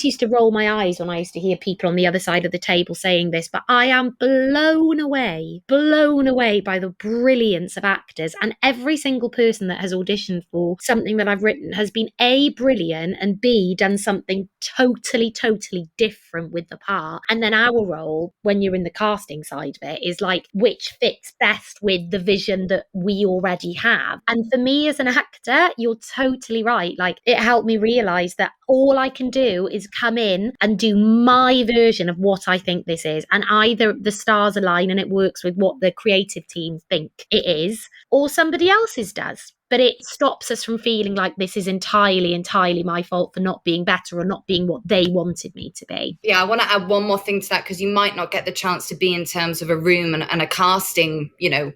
used to roll my eyes when I used to hear people on the other side of the table saying this, but I am blown away by the brilliance of actors. And every single person that has auditioned for something that I've written has been A, brilliant, and B, already done something totally different with the part. And then our role, when you're in the casting side of it, is like which fits best with the vision that we already have. And for me as an actor, you're totally right. Like, it helped me realize that all I can do is come in and do my version of what I think this is. And either the stars align and it works with what the creative team think it is, or somebody else's does. But it stops us from feeling like this is entirely my fault for not being better or not being what they wanted me to be. Yeah, I want to add one more thing to that, because you might not get the chance to be in terms of a room and a casting,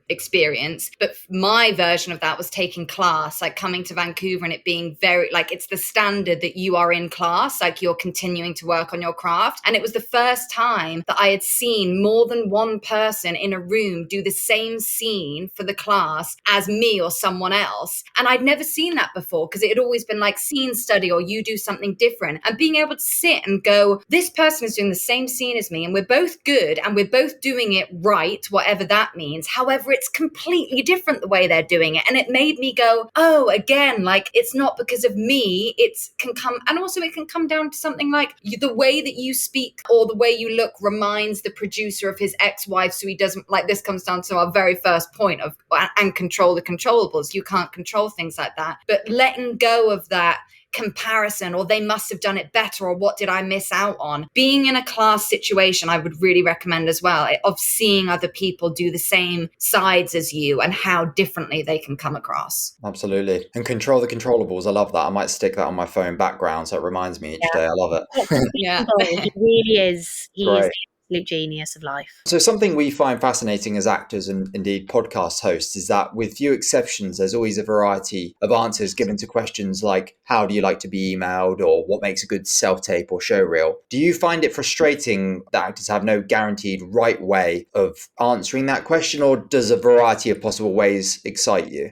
experience. But my version of that was taking class, like coming to Vancouver and it being very, like, it's the standard that you are in class, like you're continuing to work on your craft. And it was the first time that I had seen more than one person in a room do the same scene for the class as me or someone else. And I'd never seen that before, because it had always been like scene study or you do something different. And being able to sit and go, this person is doing the same scene as me and we're both good and we're both doing it right, whatever that means. However, it's completely different the way they're doing it. And it made me go, oh, again, like, it's not because of me. It can come down to something like the way that you speak or the way you look reminds the producer of his ex-wife. So he doesn't, like, this comes down to our very first point of, and control the controllables. You can't control things like that, but letting go of that comparison, or they must have done it better, or what did I miss out on? Being in a class situation, I would really recommend as well, of seeing other people do the same sides as you and how differently they can come across. Absolutely. And control the controllables. I love that. I might stick that on my phone background so it reminds me each day. I love it. Yeah. He really is. He Great. is the absolute genius of life. So something we find fascinating as actors and indeed podcast hosts is that with few exceptions, there's always a variety of answers given to questions like, how do you like to be emailed, or what makes a good self-tape or show reel? Do you find it frustrating that actors have no guaranteed right way of answering that question, or does a variety of possible ways excite you?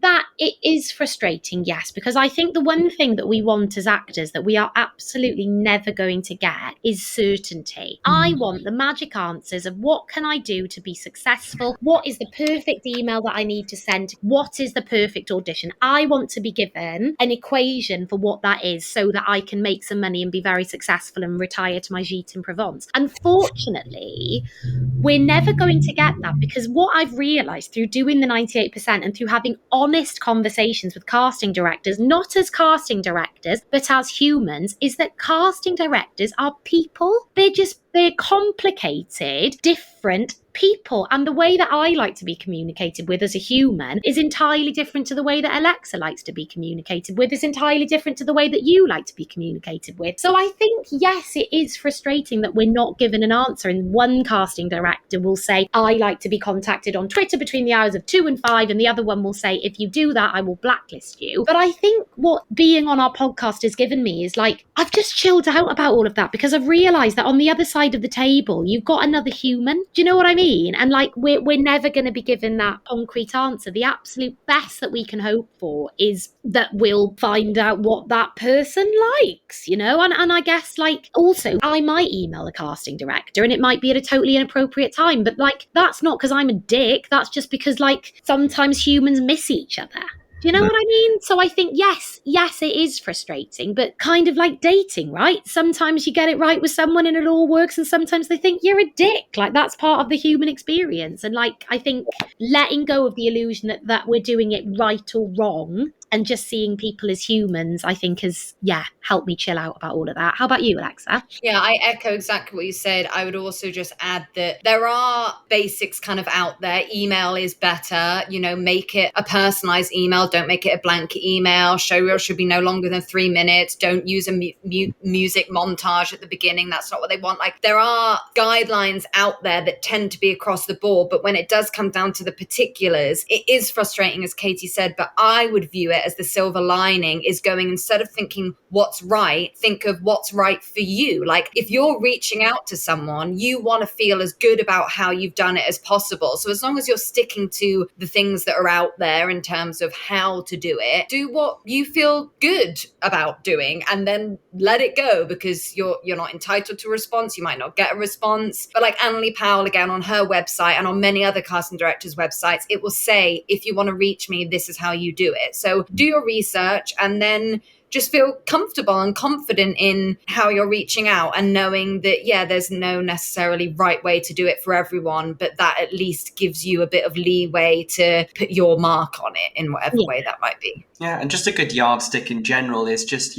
That it is frustrating, yes, because I think the one thing that we want as actors that we are absolutely never going to get is certainty. I want the magic answers of what can I do to be successful? What is the perfect email that I need to send? What is the perfect audition? I want to be given an equation for what that is so that I can make some money and be very successful and retire to my gîte in Provence. Unfortunately, we're never going to get that, because what I've realised through doing the 98% and through having honest conversations with casting directors, not as casting directors, but as humans, is that casting directors are people. They're complicated, different people. And the way that I like to be communicated with as a human is entirely different to the way that Alexa likes to be communicated with, is entirely different to the way that you like to be communicated with. So I think, yes, it is frustrating that we're not given an answer. And one casting director will say, I like to be contacted on Twitter between the hours of 2 and 5. And the other one will say, if you do that, I will blacklist you. But I think what being on our podcast has given me is, like, I've just chilled out about all of that, because I've realized that on the other side of the table, you've got another human. Do you know what I mean? And like, we're never going to be given that concrete answer. The absolute best that we can hope for is that we'll find out what that person likes, and I guess, like, also I might email a casting director and it might be at a totally inappropriate time, but like, that's not because I'm a dick. That's just because, like, sometimes humans miss each other. Do you know what I mean? So I think, yes, it is frustrating, but kind of like dating, right? Sometimes you get it right with someone and it all works, and sometimes they think you're a dick. Like, that's part of the human experience. And like, I think letting go of the illusion that we're doing it right or wrong and just seeing people as humans, I think has, helped me chill out about all of that. How about you, Alexa? Yeah, I echo exactly what you said. I would also just add that there are basics kind of out there. Email is better, make it a personalized email. Don't make it a blank email. Showreel should be no longer than 3 minutes. Don't use a music montage at the beginning. That's not what they want. Like, there are guidelines out there that tend to be across the board, but when it does come down to the particulars, it is frustrating, as Katie said, but I would view it as the silver lining is going, instead of thinking what's right, think of what's right for you. Like, if you're reaching out to someone, you want to feel as good about how you've done it as possible. So as long as you're sticking to the things that are out there in terms of how to do it, do what you feel good about doing and then let it go, because you're not entitled to a response. You might not get a response. But like Annalie Powell, again, on her website and on many other casting directors' websites, it will say, if you want to reach me, this is how you do it. So do your research and then just feel comfortable and confident in how you're reaching out, and knowing that, yeah, there's no necessarily right way to do it for everyone, but that at least gives you a bit of leeway to put your mark on it in whatever way that might be. Yeah, and just a good yardstick in general is just,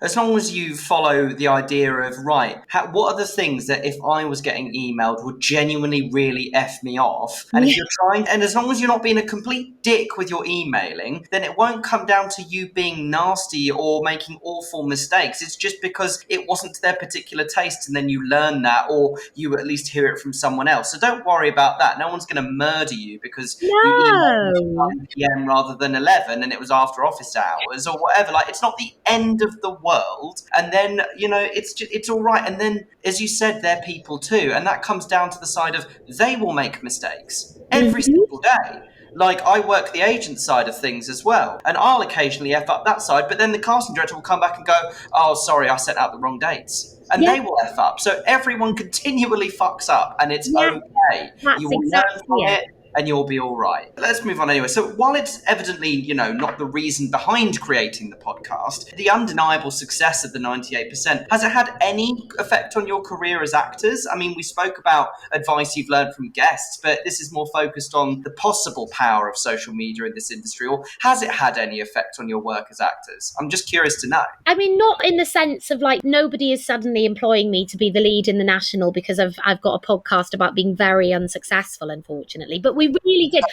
as long as you follow the idea of, right, what are the things that if I was getting emailed would genuinely really F me off? And if you're trying, and as long as you're not being a complete dick with your emailing, then it won't come down to you being nasty or making awful mistakes. It's just because it wasn't to their particular taste, and then you learn that, or you at least hear it from someone else. So don't worry about that. No one's going to murder you because you emailed at 9 p.m. rather than 11 and it was after office hours or whatever. Like, it's not the end of the world. And then, it's all right. And then, as you said, they're people too. And that comes down to the side of they will make mistakes every single day. Like, I work the agent side of things as well, and I'll occasionally F up that side, but then the casting director will come back and go, oh, sorry, I sent out the wrong dates. And they will F up. So everyone continually fucks up, and it's okay. You will learn from it, and you'll be all right. Let's move on anyway. So while it's evidently, not the reason behind creating the podcast, the undeniable success of the 98%, has it had any effect on your career as actors? I mean, we spoke about advice you've learned from guests, but this is more focused on the possible power of social media in this industry, or has it had any effect on your work as actors? I'm just curious to know. I mean, not in the sense of like nobody is suddenly employing me to be the lead in the National because I've got a podcast about being very unsuccessful, unfortunately. But we really did.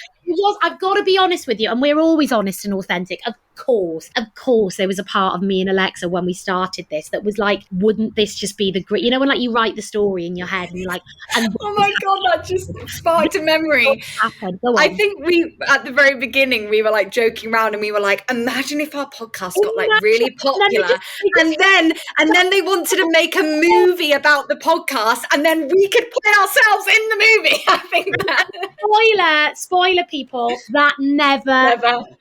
I've got to be honest with you, and we're always honest and authentic. Of course, there was a part of me and Alexa when we started this that was like, wouldn't this just be the great, when like you write the story in your head and you're like, oh my God, that just sparked a memory. I think at the very beginning, we were like joking around and we were like, imagine if our podcast got like really popular and then they wanted to make a movie about the podcast and then we could play ourselves in the movie. I think that spoiler people, that never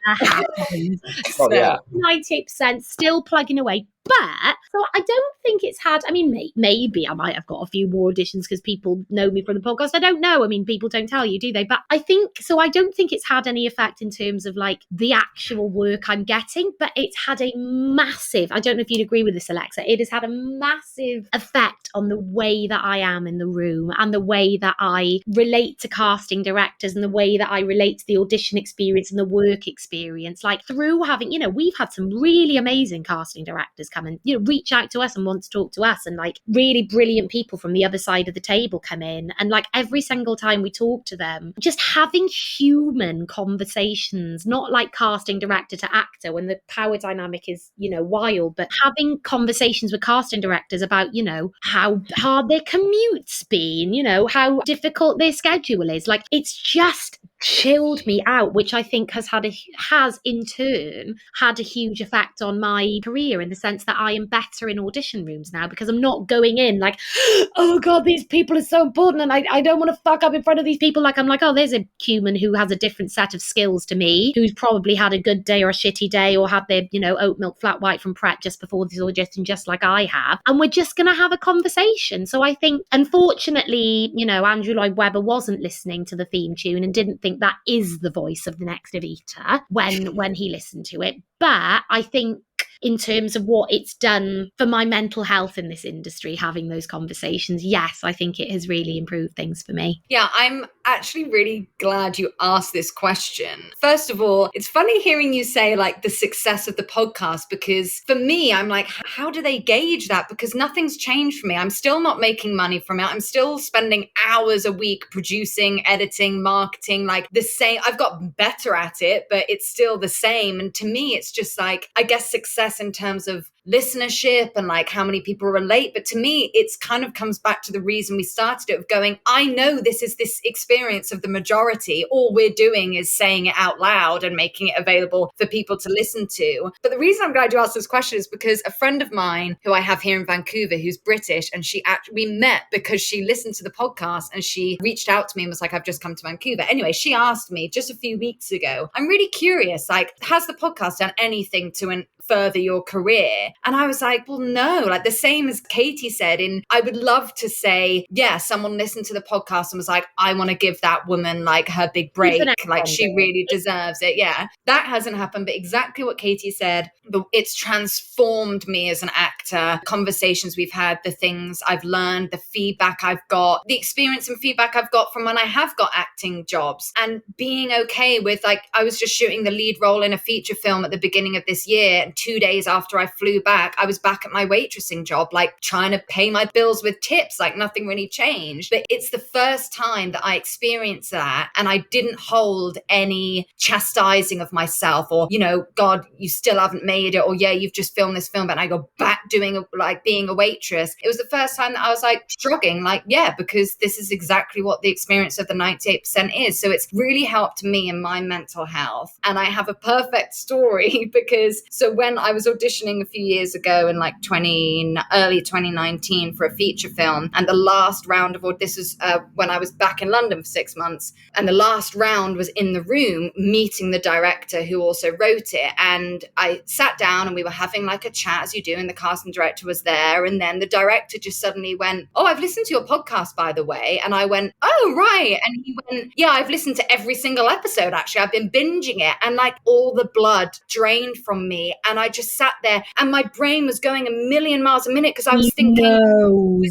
happened. So 98% still plugging away. But so I don't think it's had, I mean, maybe I might have got a few more auditions because people know me from the podcast. I don't know. I mean, people don't tell you, do they? But I don't think it's had any effect in terms of like the actual work I'm getting, but it's had a massive, I don't know if you'd agree with this, Alexa, it has had a massive effect on the way that I am in the room and the way that I relate to casting directors and the way that I relate to the audition experience and the work experience. Like through having, we've had some really amazing casting directors come and reach out to us and want to talk to us, and like really brilliant people from the other side of the table come in, and like every single time we talk to them, just having human conversations, not like casting director to actor when the power dynamic is wild, but having conversations with casting directors about how hard their commute's been, how difficult their schedule is. Like it's just chilled me out, which I think has in turn had a huge effect on my career, in the sense that I am better in audition rooms now because I'm not going in like, oh God, these people are so important and I don't want to fuck up in front of these people. Like I'm like, oh, there's a human who has a different set of skills to me, who's probably had a good day or a shitty day or had their oat milk flat white from Pret just before this audition, just like I have, and we're just going to have a conversation. So I think, unfortunately, Andrew Lloyd Webber wasn't listening to the theme tune and didn't think that is the voice of the next Evita when he listened to it. But I think in terms of what it's done for my mental health in this industry, having those conversations, yes, I think it has really improved things for me. Yeah, I'm actually really glad you asked this question. First of all, it's funny hearing you say like the success of the podcast, because for me, I'm like, how do they gauge that? Because nothing's changed for me. I'm still not making money from it. I'm still spending hours a week producing, editing, marketing, like the same. I've got better at it, but it's still the same. And to me, it's just like, I guess success in terms of listenership and like how many people relate. But to me, it's kind of comes back to the reason we started it, of going, I know this is this experience of the majority. All we're doing is saying it out loud and making it available for people to listen to. But the reason I'm glad you asked this question is because a friend of mine who I have here in Vancouver, who's British, and we met because she listened to the podcast and she reached out to me and was like, I've just come to Vancouver. Anyway, she asked me just a few weeks ago, I'm really curious, like, has the podcast done anything to further your career? And I was like, well, no, like the same as Katie said, I would love to say, yeah, someone listened to the podcast and was like, I want to give that woman like her big break. Like she really deserves it. Yeah, that hasn't happened. But exactly what Katie said, it's transformed me as an actor. Conversations we've had, the things I've learned, the feedback I've got, the experience and feedback I've got from when I have got acting jobs, and being okay with, like, I was just shooting the lead role in a feature film at the beginning of this year, and 2 days after I flew back, I was back at my waitressing job, like trying to pay my bills with tips, like nothing really changed. But it's the first time that I experienced that, and I didn't hold any chastising of myself, or, you know, God, you still haven't made it, or yeah, you've just filmed this film, but I go back doing like being a waitress. It was the first time that I was like shrugging, like, yeah, because this is exactly what the experience of the 98% is. So it's really helped me in my mental health. And I have a perfect story because so when I was auditioning a few years ago in like early 2019 for a feature film, and the last round of this was when I was back in London for 6 months, and the last round was in the room meeting the director who also wrote it. And I sat down and we were having like a chat, as you do, and the casting director was there. And then the director just suddenly went, oh, I've listened to your podcast, by the way. And I went, oh, right. And he went, yeah, I've listened to every single episode, actually. I've been binging it. And like all the blood drained from me. And I just sat there and my brain was going a million miles a minute because I was thinking,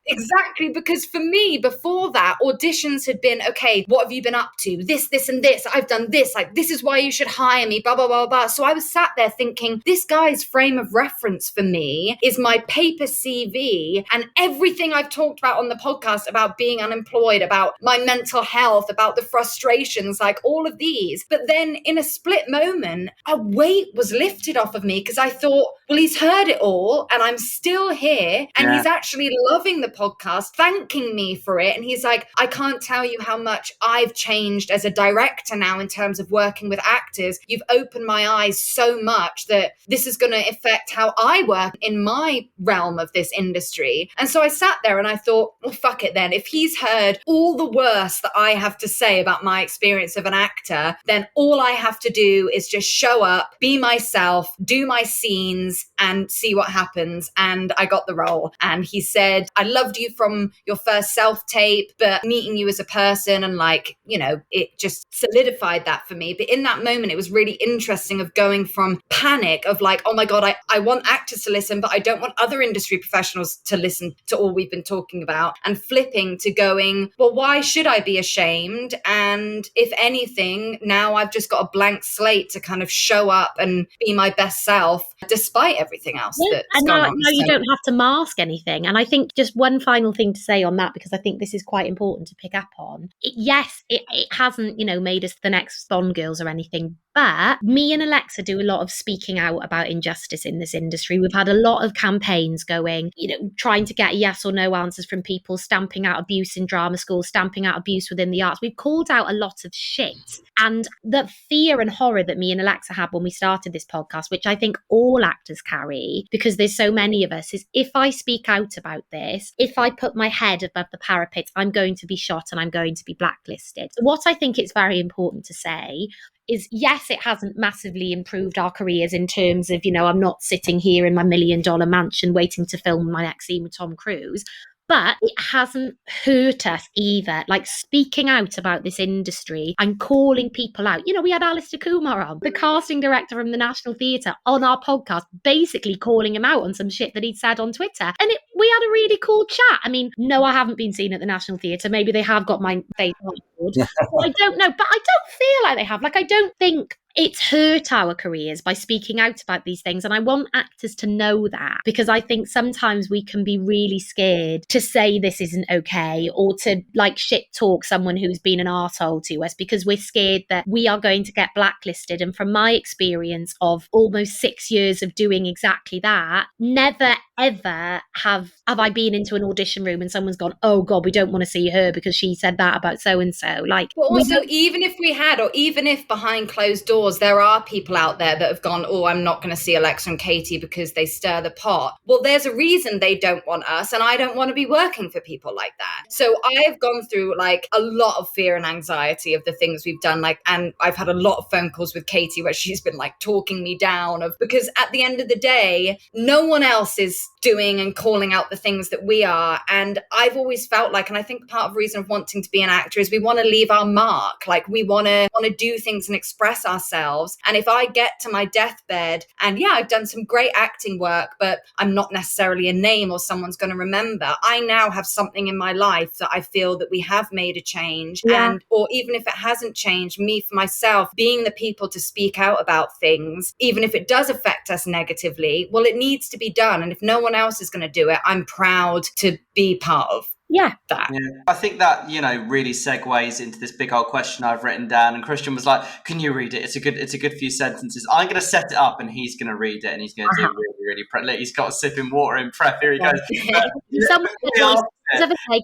exactly, because for me, before that, auditions had been, okay, what have you been up to? This, and this. I've done this. Like, this is why you should hire me, blah, blah, blah, blah. So I was sat there thinking, this guy's frame of reference for me is my paper CV and everything I've talked about on the podcast about being unemployed, about my mental health, about the frustrations, like all of these. But then in a split moment, a weight was lifted off of me because I thought, well, he's heard it all and I'm still here. And he's actually loving the podcast, thanking me for it. And he's like, I can't tell you how much I've changed as a director now in terms of working with actors. You've opened my eyes so much that this is going to affect how I work in my realm of this industry. And so I sat there and I thought, well, fuck it then. If he's heard all the worst that I have to say about my experience of an actor, then all I have to do is just show up, be myself, do my scenes and see what happens. And I got the role. And he said, I loved you from your first self-tape, but meeting you as a person and like, you know, it just solidified that for me. But in that moment, it was really interesting of going from panic of like, oh my God, I want actors to listen, but I don't want other industry professionals to listen to all we've been talking about, and flipping to going, well, why should I be ashamed? And if anything, now I've just got a blank slate to kind of show up and be my best self despite everything else that's and gone now, on. now you don't have to mask anything. And I think just one final thing to say on that, because I think this is quite important to pick up on. It hasn't, you know, made us the next Bond girls or anything, but me and Alexa do a lot of speaking out about injustice in this industry. We've had a lot of campaigns going, you know, trying to get yes or no answers from people, stamping out abuse in drama school, stamping out abuse within the arts. We've called out a lot of shit. And the fear and horror that me and Alexa had when we started this podcast, which I think all actors carry because there's so many of us, is if I speak out about this, if I put my head above the parapet, I'm going to be shot and I'm going to be blacklisted. So what I think it's very important to say is, yes, it hasn't massively improved our careers in terms of, you know, I'm not sitting here in my $1 million mansion waiting to film my next scene with Tom Cruise. But it hasn't hurt us either. Like speaking out about this industry and calling people out. You know, we had Alistair Kumar on, the casting director from the National Theatre, on our podcast, basically calling him out on some shit that he'd said on Twitter. And we had a really cool chat. I mean, no, I haven't been seen at the National Theatre. Maybe they have got my face on board. I don't know. But I don't feel like they have. Like, I don't think it's hurt our careers by speaking out about these things. And I want actors to know that, because I think sometimes we can be really scared to say this isn't okay, or to like shit talk someone who's been an arsehole to us, because we're scared that we are going to get blacklisted. And from my experience of almost 6 years of doing exactly that, never ever have I been into an audition room and someone's gone, oh God, we don't want to see her because she said that about so-and-so. Like, but also, even if we had, or even if behind closed doors, there are people out there that have gone, oh, I'm not going to see Alexa and Katie because they stir the pot. Well, there's a reason they don't want us, and I don't want to be working for people like that. So I have gone through like a lot of fear and anxiety of the things we've done. Like, and I've had a lot of phone calls with Katie where she's been like talking me down because at the end of the day, no one else is doing and calling out the things that we are. And I've always felt like, and I think part of the reason of wanting to be an actor is we want to leave our mark. Like we want to do things and express ourselves. And if I get to my deathbed and yeah, I've done some great acting work, but I'm not necessarily a name or someone's going to remember, I now have something in my life that I feel that we have made a change. Yeah. And, or even if it hasn't changed, me for myself, being the people to speak out about things, even if it does affect us negatively, well, it needs to be done. And if no one else is going to do it, I'm proud to be part of that. Yeah. I think that, really segues into this big old question I've written down. And Christian was like, can you read it? It's a good few sentences. I'm going to set it up and he's going to read it and he's going to do really prep. Look, he's got a sipping water in prep. Here he goes.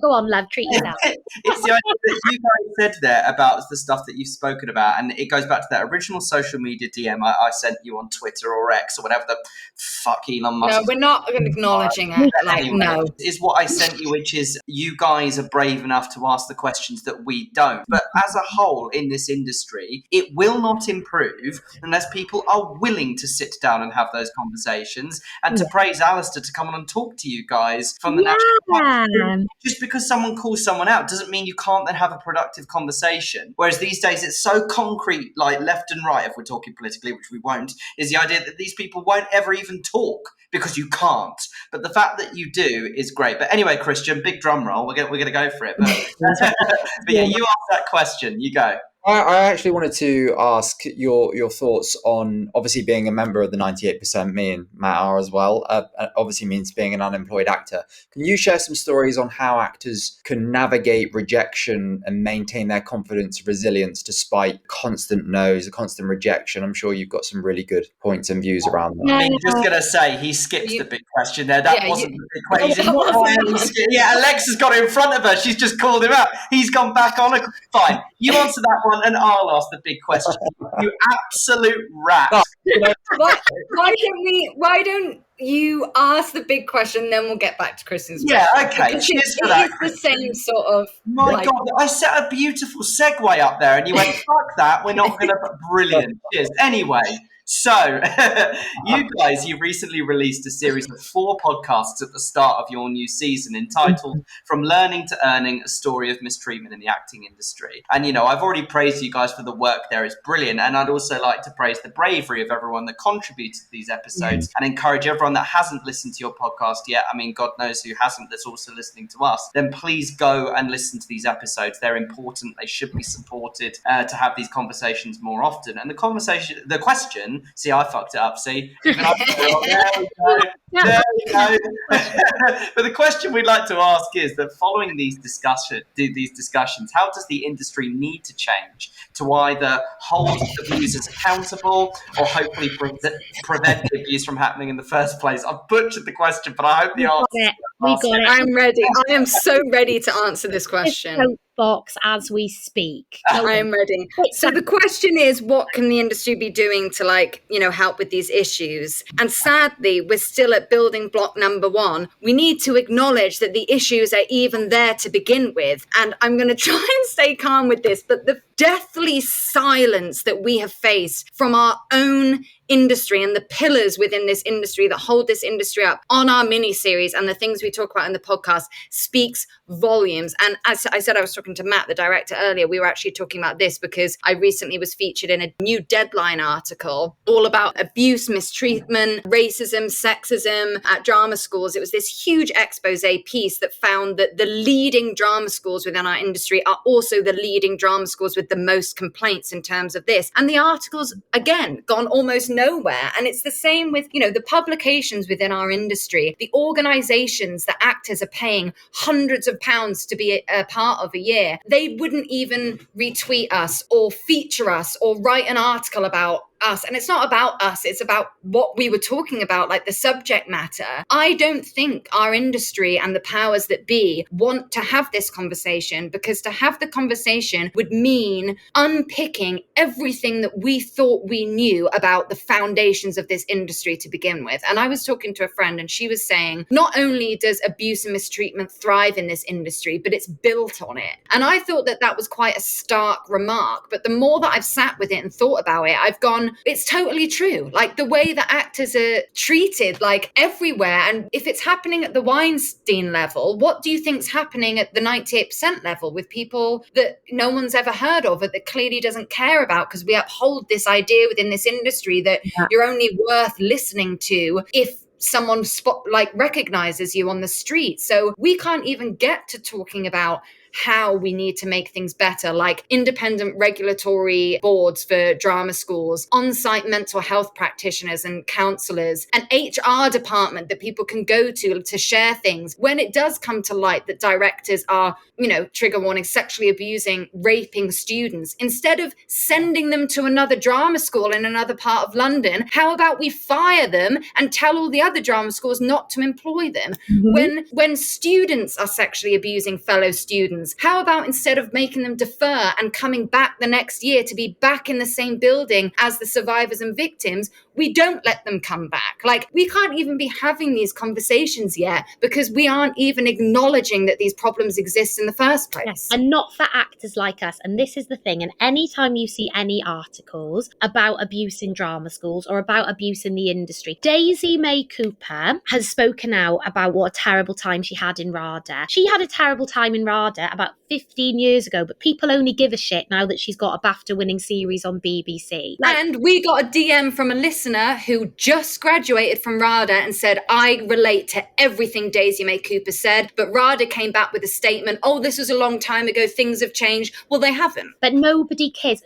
Go on, love, treat yourself. It's the idea that you guys said there about the stuff that you've spoken about, and it goes back to that original social media DM I sent you on Twitter or X or whatever the fuck Elon Musk. No, we're not acknowledging it. Like, anyway, no, is what I sent you, which is you guys are brave enough to ask the questions that we don't. But as a whole in this industry, it will not improve unless people are willing to sit down and have those conversations. And to praise Alistair to come on and talk to you guys from the national. Just because someone calls someone out doesn't mean you can't then have a productive conversation. Whereas these days it's so concrete, like left and right, if we're talking politically, which we won't, is the idea that these people won't ever even talk because you can't. But the fact that you do is great. But anyway, Christian, big drum roll. We're gonna go for it. But yeah, you asked that question. You go. I actually wanted to ask your thoughts on obviously being a member of the 98%. Me and Matt are as well. Obviously means being an unemployed actor. Can you share some stories on how actors can navigate rejection and maintain their confidence and resilience despite constant no's, constant rejection? I'm sure you've got some really good points and views around that. I mean, just going to say, he skipped the big question there. That wasn't the big question. Yeah, Alexa's got it in front of her. She's just called him out. He's gone back on. Fine. You answer that one and I'll ask the big question. You absolute rat. Why don't you ask the big question, then we'll get back to Kristen's question. Yeah, okay. Cheers for that. It's the same sort of... My God, I set a beautiful segue up there and you went, fuck that, we're not going to... Brilliant. Cheers. Anyway... So, you recently released a series of 4 podcasts at the start of your new season entitled From Learning to Earning, A Story of Mistreatment in the Acting Industry. And, I've already praised you guys for the work there. It's brilliant. And I'd also like to praise the bravery of everyone that contributed to these episodes and encourage everyone that hasn't listened to your podcast yet. I mean, God knows who hasn't that's also listening to us. Then please go and listen to these episodes. They're important. They should be supported to have these conversations more often. And the question, see, I fucked it up. See, there we go. But the question we'd like to ask is that following these discussions, how does the industry need to change to either hold abusers accountable or hopefully prevent the abuse from happening in the first place? I've butchered the question, but I hope the answer. We got it. I'm ready. I am so ready to answer this question. Box as we speak. I am ready. So the question is, what can the industry be doing to help with these issues? And sadly, we're still at building block number 1. We need to acknowledge that the issues are even there to begin with. And I'm going to try and stay calm with this, but the deathly silence that we have faced from our own industry and the pillars within this industry that hold this industry up on our mini-series and the things we talk about in the podcast speaks volumes. And as I said, I was talking to Matt, the director, earlier. We were actually talking about this because I recently was featured in a new Deadline article all about abuse, mistreatment, racism, sexism at drama schools. It was this huge expose piece that found that the leading drama schools within our industry are also the leading drama schools with the most complaints in terms of this. And the article's, again, gone almost nowhere. And it's the same with, the publications within our industry, the organizations that actors are paying hundreds of pounds to be a part of a year. They wouldn't even retweet us or feature us or write an article about us, and it's not about us, it's about what we were talking about, like the subject matter. I don't think our industry and the powers that be want to have this conversation, because to have the conversation would mean unpicking everything that we thought we knew about the foundations of this industry to begin with. And I was talking to a friend, and she was saying, not only does abuse and mistreatment thrive in this industry, but it's built on it. And I thought that that was quite a stark remark. But the more that I've sat with it and thought about it, I've gone, it's totally true. Like the way that actors are treated, like everywhere. And if it's happening at the Weinstein level, what do you think's happening at the 98% level with people that no one's ever heard of, that clearly doesn't care about, because we uphold this idea within this industry that you're only worth listening to if someone recognizes you on the street. So we can't even get to talking about how we need to make things better, like independent regulatory boards for drama schools, on-site mental health practitioners and counselors, an HR department that people can go to share things. When it does come to light that directors are, trigger warning, sexually abusing, raping students, instead of sending them to another drama school in another part of London, how about we fire them and tell all the other drama schools not to employ them? When students are sexually abusing fellow students, how about instead of making them defer and coming back the next year to be back in the same building as the survivors and victims, we don't let them come back? Like, we can't even be having these conversations yet because we aren't even acknowledging that these problems exist in the first place. Yes. And not for actors like us. And this is the thing. And anytime you see any articles about abuse in drama schools or about abuse in the industry, Daisy May Cooper has spoken out about what a terrible time she had in RADA. She had a terrible time in RADA about 15 years ago, but people only give a shit now that she's got a BAFTA-winning series on BBC. And we got a DM from a listener who just graduated from RADA and said, I relate to everything Daisy May Cooper said, but RADA came back with a statement, oh, this was a long time ago, things have changed. Well, they haven't. But nobody cares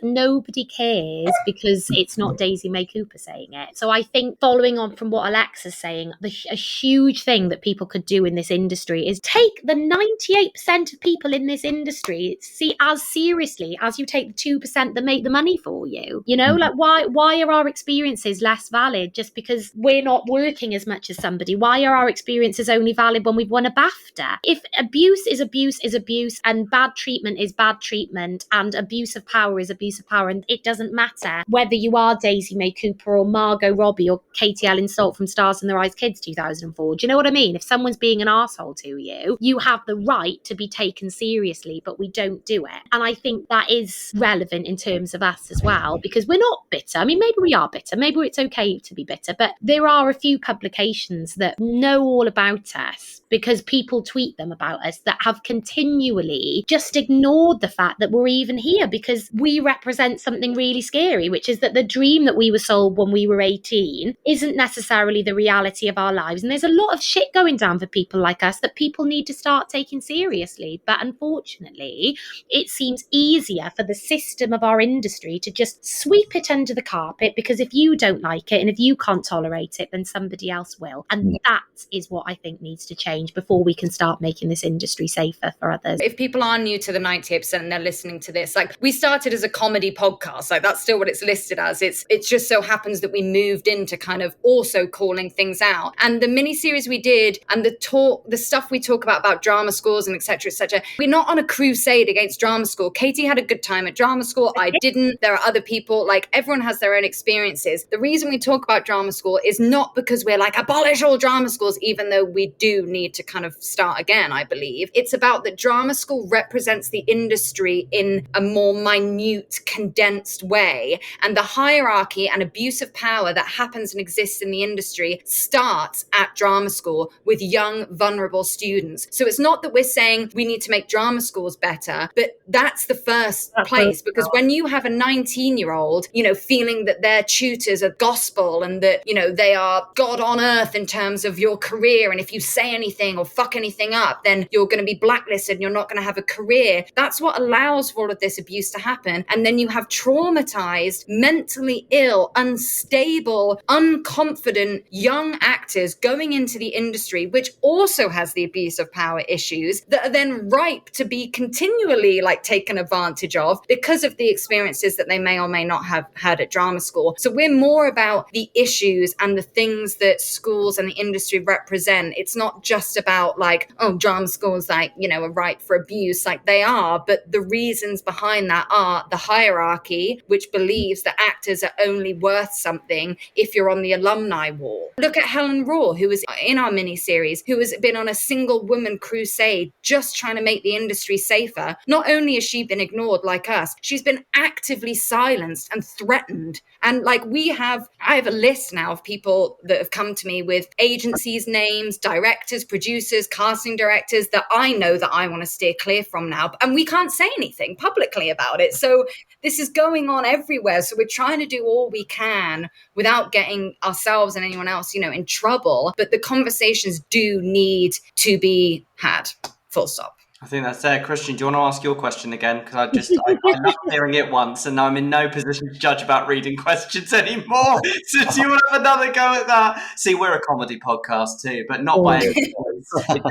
because it's not Daisy May Cooper saying it. So I think, following on from what Alexa's saying, a huge thing that people could do in this industry is take the 98% of people in this industry as seriously as you take the 2% that make the money for you. Like why are our experiences less valid just because we're not working as much as somebody? Why are our experiences only valid when we've won a BAFTA? If abuse is abuse is abuse, and bad treatment is bad treatment, and abuse of power is abuse of power, and it doesn't matter whether you are Daisy May Cooper or Margot Robbie or Katie Ellen Salt from Stars in Their Eyes Kids 2004. Do you know what I mean? If someone's being an arsehole to you, you have the right to be taken seriously, but we don't do it. And I think that is relevant in terms of us as well, because we're not bitter. I mean, maybe we are bitter. Maybe it's okay to be bitter, but there are a few publications that know all about us because people tweet them about us that have continually just ignored the fact that we're even here, because we represent something really scary, which is that the dream that we were sold when we were 18 isn't necessarily the reality of our lives. And there's a lot of shit going down for people like us that people need to start taking seriously. But unfortunately, it seems easier for the system of our industry to just sweep it under the carpet, because if you don't like it and if you can't tolerate it, then somebody else will. And that is what I think needs to change before we can start making this industry safer for others. If people are new to the 98% and they're listening to this, like, we started as a comedy podcast, like that's still what it's listed as. It just so happens that we moved into kind of also calling things out. And the mini series we did and the stuff we talk about drama schools and et cetera, we're not on a crusade against drama school. Katie had a good time at drama school. I didn't. There are other people, like, everyone has their own experiences. The reason we talk about drama school is not because we're like, abolish all drama schools, even though we do need to kind of start again, I believe. It's about that drama school represents the industry in a more minute, condensed way. And the hierarchy and abuse of power that happens and exists in the industry starts at drama school with young, vulnerable students. So it's not that we're saying we need to make drama schools better, but that's the first place. Because when you have a 19-year-old, feeling that their tutors are gospel and that, they are God on earth in terms of your career, and if you say anything or fuck anything up, then you're going to be blacklisted and you're not going to have a career. That's what allows for all of this abuse to happen. And then you have traumatized, mentally ill, unstable, unconfident young young actors going into the industry, which also has the abuse of power issues that are then ripe to be continually like taken advantage of because of the experiences that they may or may not have had at drama school. So we're more about the issues and the things that schools and the industry represent. It's not just about like, oh, drama schools like, you know, are ripe for abuse. Like they are, but the reasons behind that are the hierarchy, which believes that actors are only worth something if you're on the alumni wall. Look at Helen Raw, who was in our miniseries, who has been on a single woman crusade just trying to make the industry safer. Not only has she been ignored like us, she's been actively silenced and threatened. And like I have a list now of people that have come to me with agencies' names, directors, producers, casting directors that I know that I want to steer clear from now. And we can't say anything publicly about it. So this is going on everywhere. So we're trying to do all we can without getting ourselves and anyone else, you know, in trouble. But the conversations do need to be had. Full stop. I think that's there. Christian, do you want to ask your question again? Because I love hearing it once, and I'm in no position to judge about reading questions anymore. So do you want to have another go at that? See, we're a comedy podcast too, but not by any means. It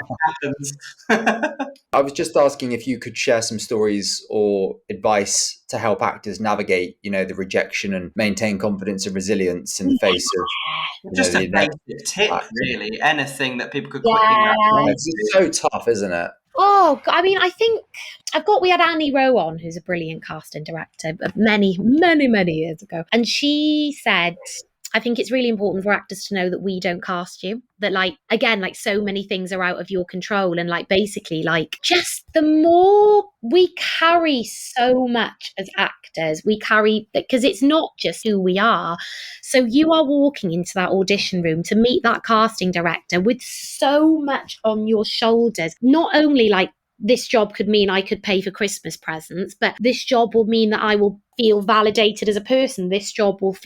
happens. I was just asking if you could share some stories or advice to help actors navigate, you know, the rejection and maintain confidence and resilience in the face of Just a basic tip, really. Anything that people could quickly It's so tough, isn't it? Oh, I mean, I think we had Annie Rowe on, who's a brilliant casting director, many, many, many years ago. And she said, I think it's really important for actors to know that we don't cast you. That like, again, like so many things are out of your control. And like, basically like just the more we carry so much as actors, we carry, because it's not just who we are. So you are walking into that audition room to meet that casting director with so much on your shoulders, not only like, this job could mean I could pay for Christmas presents, but this job will mean that I will feel validated as a person. This job will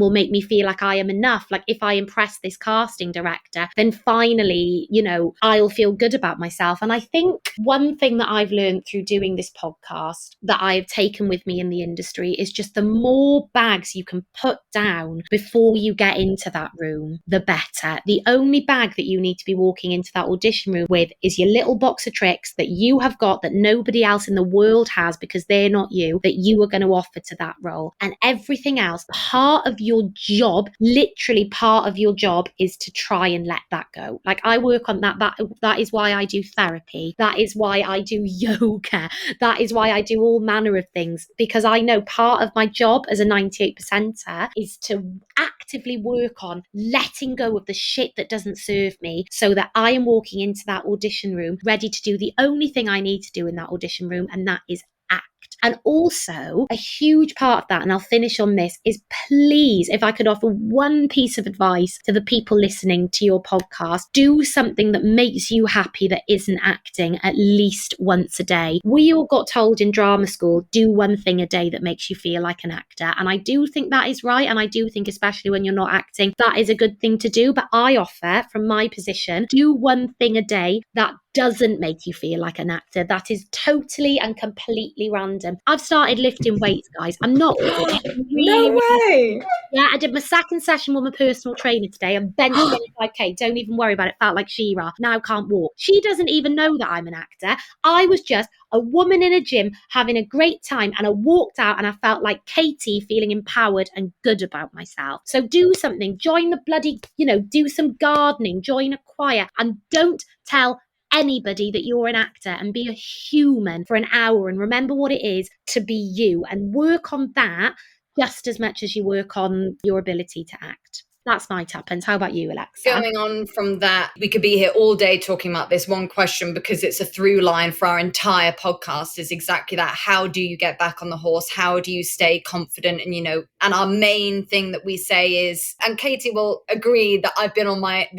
make me feel like I am enough. Like if I impress this casting director, then finally, you know, I'll feel good about myself. And I think one thing that I've learned through doing this podcast that I've taken with me in the industry is just the more bags you can put down before you get into that room, the better. The only bag that you need to be walking into that audition room with is your little box of tricks that you have got that nobody else in the world has because they're not you, that you are going to offer to that role. And everything else, part of your job, literally part of your job is to try and let that go. Like I work on that. That is why I do therapy. That is why I do yoga. That is why I do all manner of things, because I know part of my job as a 98%er is to actively work on letting go of the shit that doesn't serve me so that I am walking into that audition room ready to do the only thing I need to do in that audition room, and that is act. And also a huge part of that, and I'll finish on this, is please, if I could offer one piece of advice to the people listening to your podcast, do something that makes you happy that isn't acting at least once a day. We all got told in drama school, do one thing a day that makes you feel like an actor. And I do think that is right. And I do think, especially when you're not acting, that is a good thing to do. But I offer, from my position, do one thing a day that doesn't make you feel like an actor. That is totally and completely random. I've started lifting weights, guys. I'm not really, No way. Yeah, I did my second session with my personal trainer today and benched 25k. Don't even worry about it. Felt like She-Ra. Now can't walk. She doesn't even know that I'm an actor. I was just a woman in a gym having a great time, and I walked out and I felt like Katie, feeling empowered and good about myself. So do something. Join the bloody, do some gardening, join a choir, and don't tell anybody that you're an actor, and be a human for an hour and remember what it is to be you, and work on that just as much as you work on your ability to act. That's my tuppence. How about you, Alexa? Going on from that, we could be here all day talking about this one question, because it's a through line for our entire podcast, is exactly that. How do you get back on the horse? How do you stay confident? And our main thing that we say is, and Katie will agree that I've been on my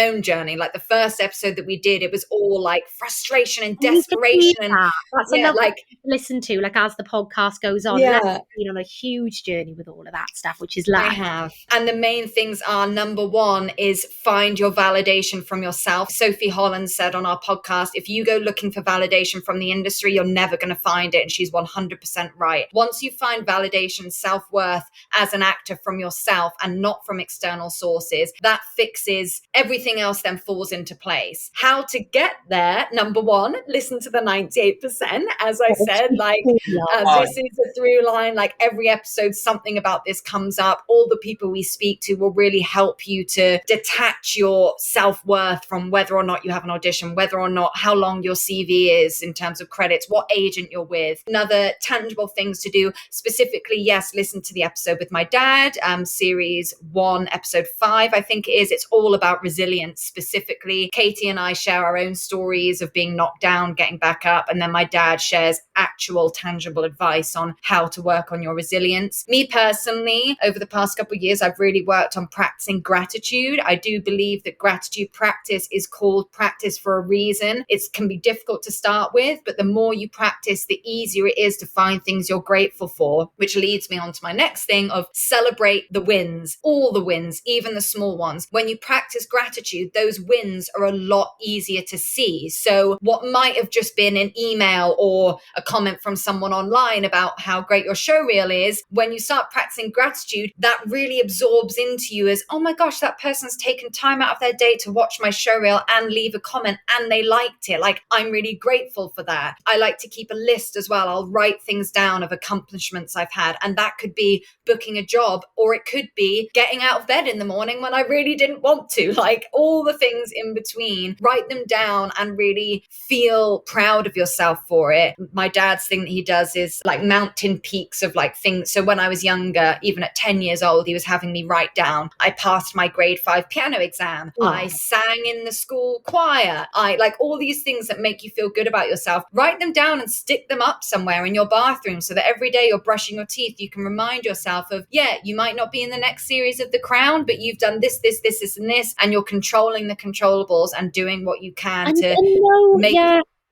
own journey. Like the first episode that we did, it was all like frustration and desperation. That's another thing to listen to, like as the podcast goes on. Yeah. Let's been on a huge journey with all of that stuff, which is life. I have. And the main thing things are, number one is find your validation from yourself. Sophie Holland said on our podcast, if you go looking for validation from the industry, you're never going to find it. And she's 100% right. Once you find validation, self-worth as an actor from yourself and not from external sources, that fixes everything else, then falls into place. How to get there? Number one, listen to the 98%. As I said, this is a through line. Like every episode, something about this comes up. All the people we speak to will really help you to detach your self-worth from whether or not you have an audition, whether or not how long your CV is in terms of credits, what agent you're with. Another tangible things to do specifically, yes, listen to the episode with my dad, series 1, episode 5, I think it is. It's all about resilience specifically. Katie and I share our own stories of being knocked down, getting back up, and then my dad shares actual tangible advice on how to work on your resilience. Me personally, over the past couple of years, I've really worked on practicing gratitude. I do believe that gratitude practice is called practice for a reason. It can be difficult to start with, but the more you practice, the easier it is to find things you're grateful for, which leads me on to my next thing of celebrate the wins, all the wins, even the small ones. When you practice gratitude, those wins are a lot easier to see. So what might have just been an email or a comment from someone online about how great your show reel is, when you start practicing gratitude, that really absorbs into you as, oh my gosh, that person's taken time out of their day to watch my show reel and leave a comment and they liked it. Like, I'm really grateful for that. I like to keep a list as well. I'll write things down of accomplishments I've had, and that could be booking a job, or it could be getting out of bed in the morning when I really didn't want to, like all the things in between. Write them down and really feel proud of yourself for it. My dad's thing that he does is like mountain peaks of like things. So when I was younger, even at 10 years old, he was having me write down, I passed my grade 5 piano exam. Wow. I sang in the school choir. I like all these things that make you feel good about yourself. Write them down and stick them up somewhere in your bathroom so that every day you're brushing your teeth, you can remind yourself of, yeah, you might not be in the next series of The Crown, but you've done this, and this, and you're controlling the controllables and doing what you can to make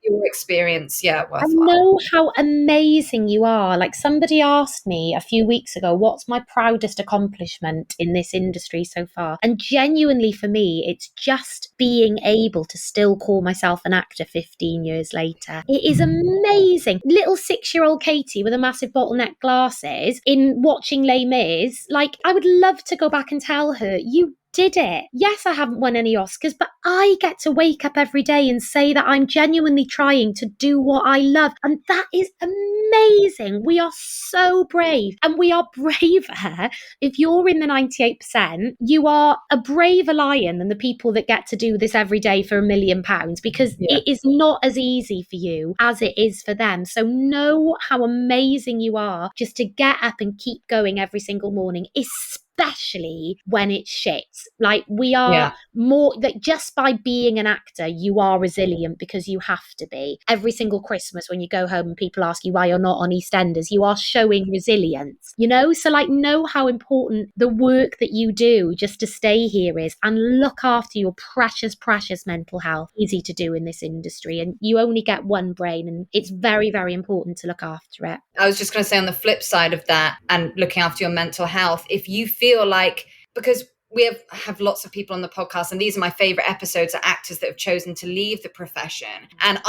your experience, worthwhile. I know how amazing you are. Like, somebody asked me a few weeks ago, what's my proudest accomplishment in this industry so far? And genuinely for me, it's just being able to still call myself an actor 15 years later. It is amazing. Little 6-year-old Katie with a massive bottleneck glasses in watching Les Mis. Like, I would love to go back and tell her, you did it. Yes, I haven't won any Oscars, but I get to wake up every day and say that I'm genuinely trying to do what I love. And that is amazing. We are so brave, and we are braver. If you're in the 98%, you are a braver lion than the people that get to do this every day for £1 million, because it is not as easy for you as it is for them. So know how amazing you are just to get up and keep going every single morning, especially when it's shit. Like, we are more that just by being an actor, you are resilient because you have to be. Every single Christmas when you go home and people ask you why you're not on EastEnders, you are showing resilience, you know? So like, know how important the work that you do just to stay here is, and look after your precious, precious mental health. Easy to do in this industry, and you only get one brain, and it's very, very important to look after it. I was just going to say, on the flip side of that and looking after your mental health, if you feel like, because we have lots of people on the podcast, and these are my favorite episodes, are actors that have chosen to leave the profession. And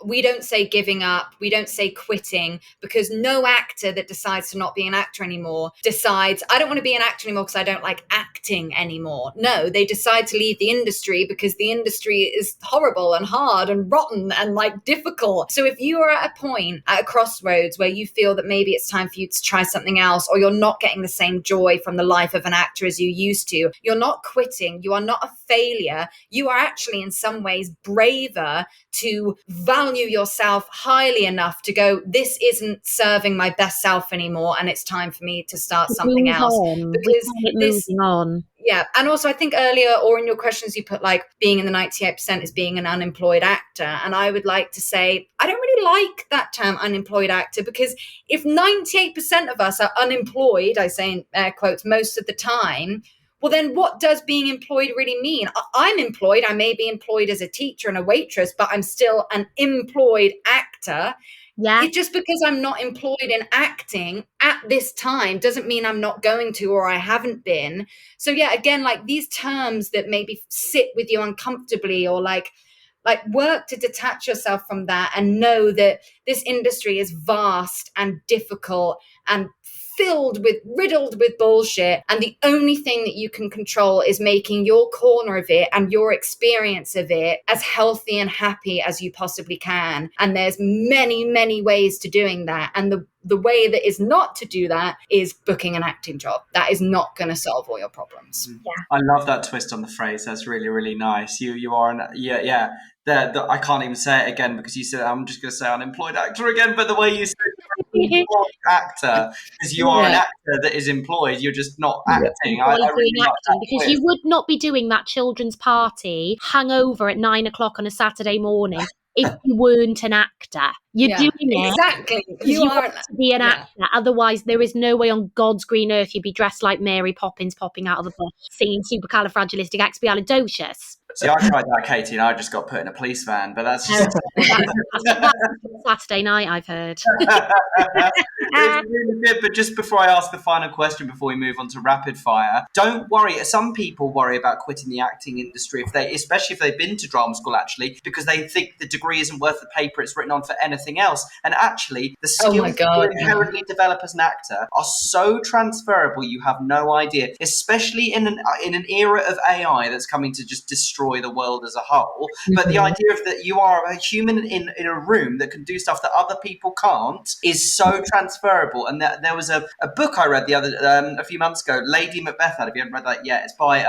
we don't say giving up, we don't say quitting, because no actor that decides to not be an actor anymore decides, I don't want to be an actor anymore because I don't like acting anymore. No, they decide to leave the industry because the industry is horrible and hard and rotten and like difficult. So if you are at a point, at a crossroads where you feel that maybe it's time for you to try something else, or you're not getting the same joy from the life of an actor as you used to, you're not quitting, you are not a failure. You are actually in some ways braver to value yourself highly enough to go, this isn't serving my best self anymore, and it's time for me to start something else. Because moving on. Yeah. And also, I think earlier, or in your questions, you put like being in the 98% is being an unemployed actor. And I would like to say, I don't really like that term unemployed actor, because if 98% of us are unemployed, I say in air quotes, most of the time, well, then what does being employed really mean? I'm employed. I may be employed as a teacher and a waitress, but I'm still an employed actor. Yeah. Just because I'm not employed in acting at this time doesn't mean I'm not going to, or I haven't been. So yeah, again, like these terms that maybe sit with you uncomfortably, or like work to detach yourself from that and know that this industry is vast and difficult and riddled with bullshit, and the only thing that you can control is making your corner of it and your experience of it as healthy and happy as you possibly can. And there's many ways to doing that, and the way that is not to do that is booking an acting job. That is not going to solve all your problems. Yeah. I love that twist on the phrase. That's really nice. You are I can't even say it again because you said, I'm just going to say unemployed actor again, but the way you said employed actor, because you are an actor that is employed, you're just not acting. I really like that because twist. you would not be doing that children's party hungover at 9 o'clock on a Saturday morning if you weren't an actor. You're doing it exactly because you want to be an actor. Otherwise, there is no way on God's green earth you'd be dressed like Mary Poppins popping out of a bush singing supercalifragilisticexpialisticexpialidocious. See, I tried that, Katie, and I just got put in a police van, but that's just... that's Saturday night, I've heard. It's really good, but just before I ask the final question, before we move on to rapid fire, don't worry. Some people worry about quitting the acting industry, especially if they've been to drama school, actually, because they think the degree isn't worth the paper it's written on for anything else. And actually, the skills you inherently develop as an actor are so transferable, you have no idea, especially in an era of AI that's coming to just destroy the world as a whole. But the idea of that you are a human in a room that can do stuff that other people can't is so transferable. And there was a book I read a few months ago, Lady Macbeth. Have you ever read that yet? It's by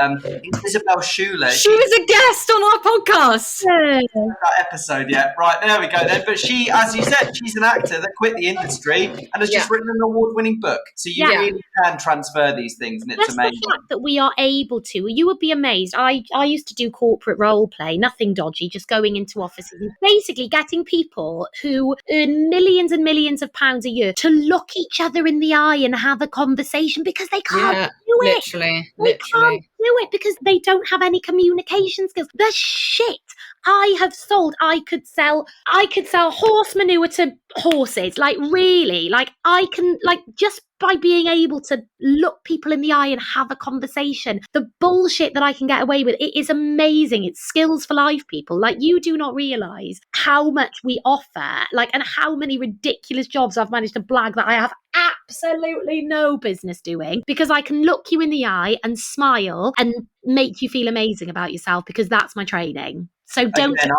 Isabel Schuler. She was a guest on our podcast. That episode, yeah. Right, there we go then. But she, as you said, she's an actor that quit the industry and has just written an award-winning book. So you really can transfer these things, and it's amazing. The fact that we are able to. You would be amazed. I used to do corporate role play, nothing dodgy, just going into offices and basically getting people who earn millions and millions of pounds a year to look each other in the eye and have a conversation because they can't do it. Literally. Can't do it because they don't have any communication skills. The shit I have sold. I could sell horse manure to horses. Like really, like I can, like just by being able to look people in the eye and have a conversation, the bullshit that I can get away with, it is amazing. It's skills for life, people. Like you do not realize how much we offer, like, and how many ridiculous jobs I've managed to blag that I have absolutely no business doing because I can look you in the eye and smile and make you feel amazing about yourself because that's my training. So don't. Again,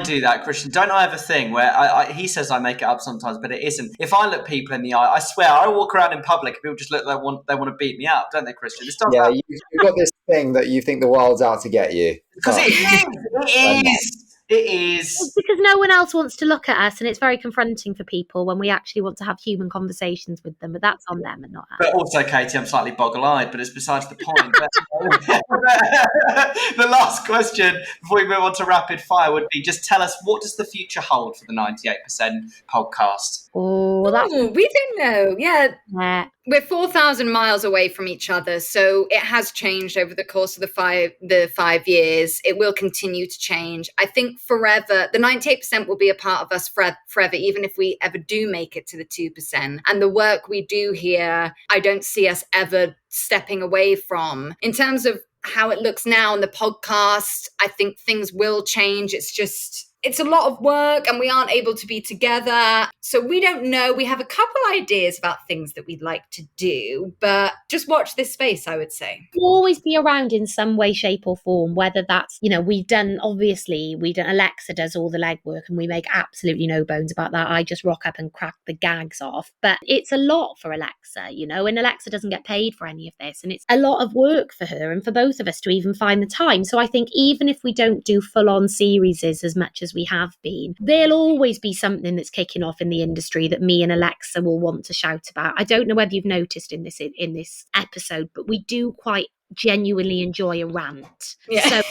I do that, Christian. Don't I have a thing where he says I make it up sometimes, but it isn't. If I look people in the eye, I swear I walk around in public and people just look like they want to beat me up, don't they, Christian? You've got this thing that you think the world's out to get you. Because it is. It is. It's because no one else wants to look at us, and it's very confronting for people when we actually want to have human conversations with them, but that's on them and not us. But also, Katie, I'm slightly boggle-eyed, but it's besides the point. The last question before we move on to rapid fire would be just tell us, what does the future hold for the 98% podcast? Oh, we don't know. Yeah. We're 4,000 miles away from each other, so it has changed over the course of the 5 years. It will continue to change. I think forever, the 98% will be a part of us forever, even if we ever do make it to the 2%. And the work we do here, I don't see us ever stepping away from. In terms of how it looks now on the podcast, I think things will change. It's a lot of work and we aren't able to be together. So we don't know. We have a couple ideas about things that we'd like to do, but just watch this space, I would say. We'll always be around in some way, shape or form, whether that's, we've done Alexa does all the legwork and we make absolutely no bones about that. I just rock up and crack the gags off. But it's a lot for Alexa, and Alexa doesn't get paid for any of this. And it's a lot of work for her and for both of us to even find the time. So I think even if we don't do full-on series as much as we have been, there'll always be something that's kicking off in the industry that me and Alexa will want to shout about. I don't know whether you've noticed in this episode, but we do quite genuinely enjoy a rant. Yeah. So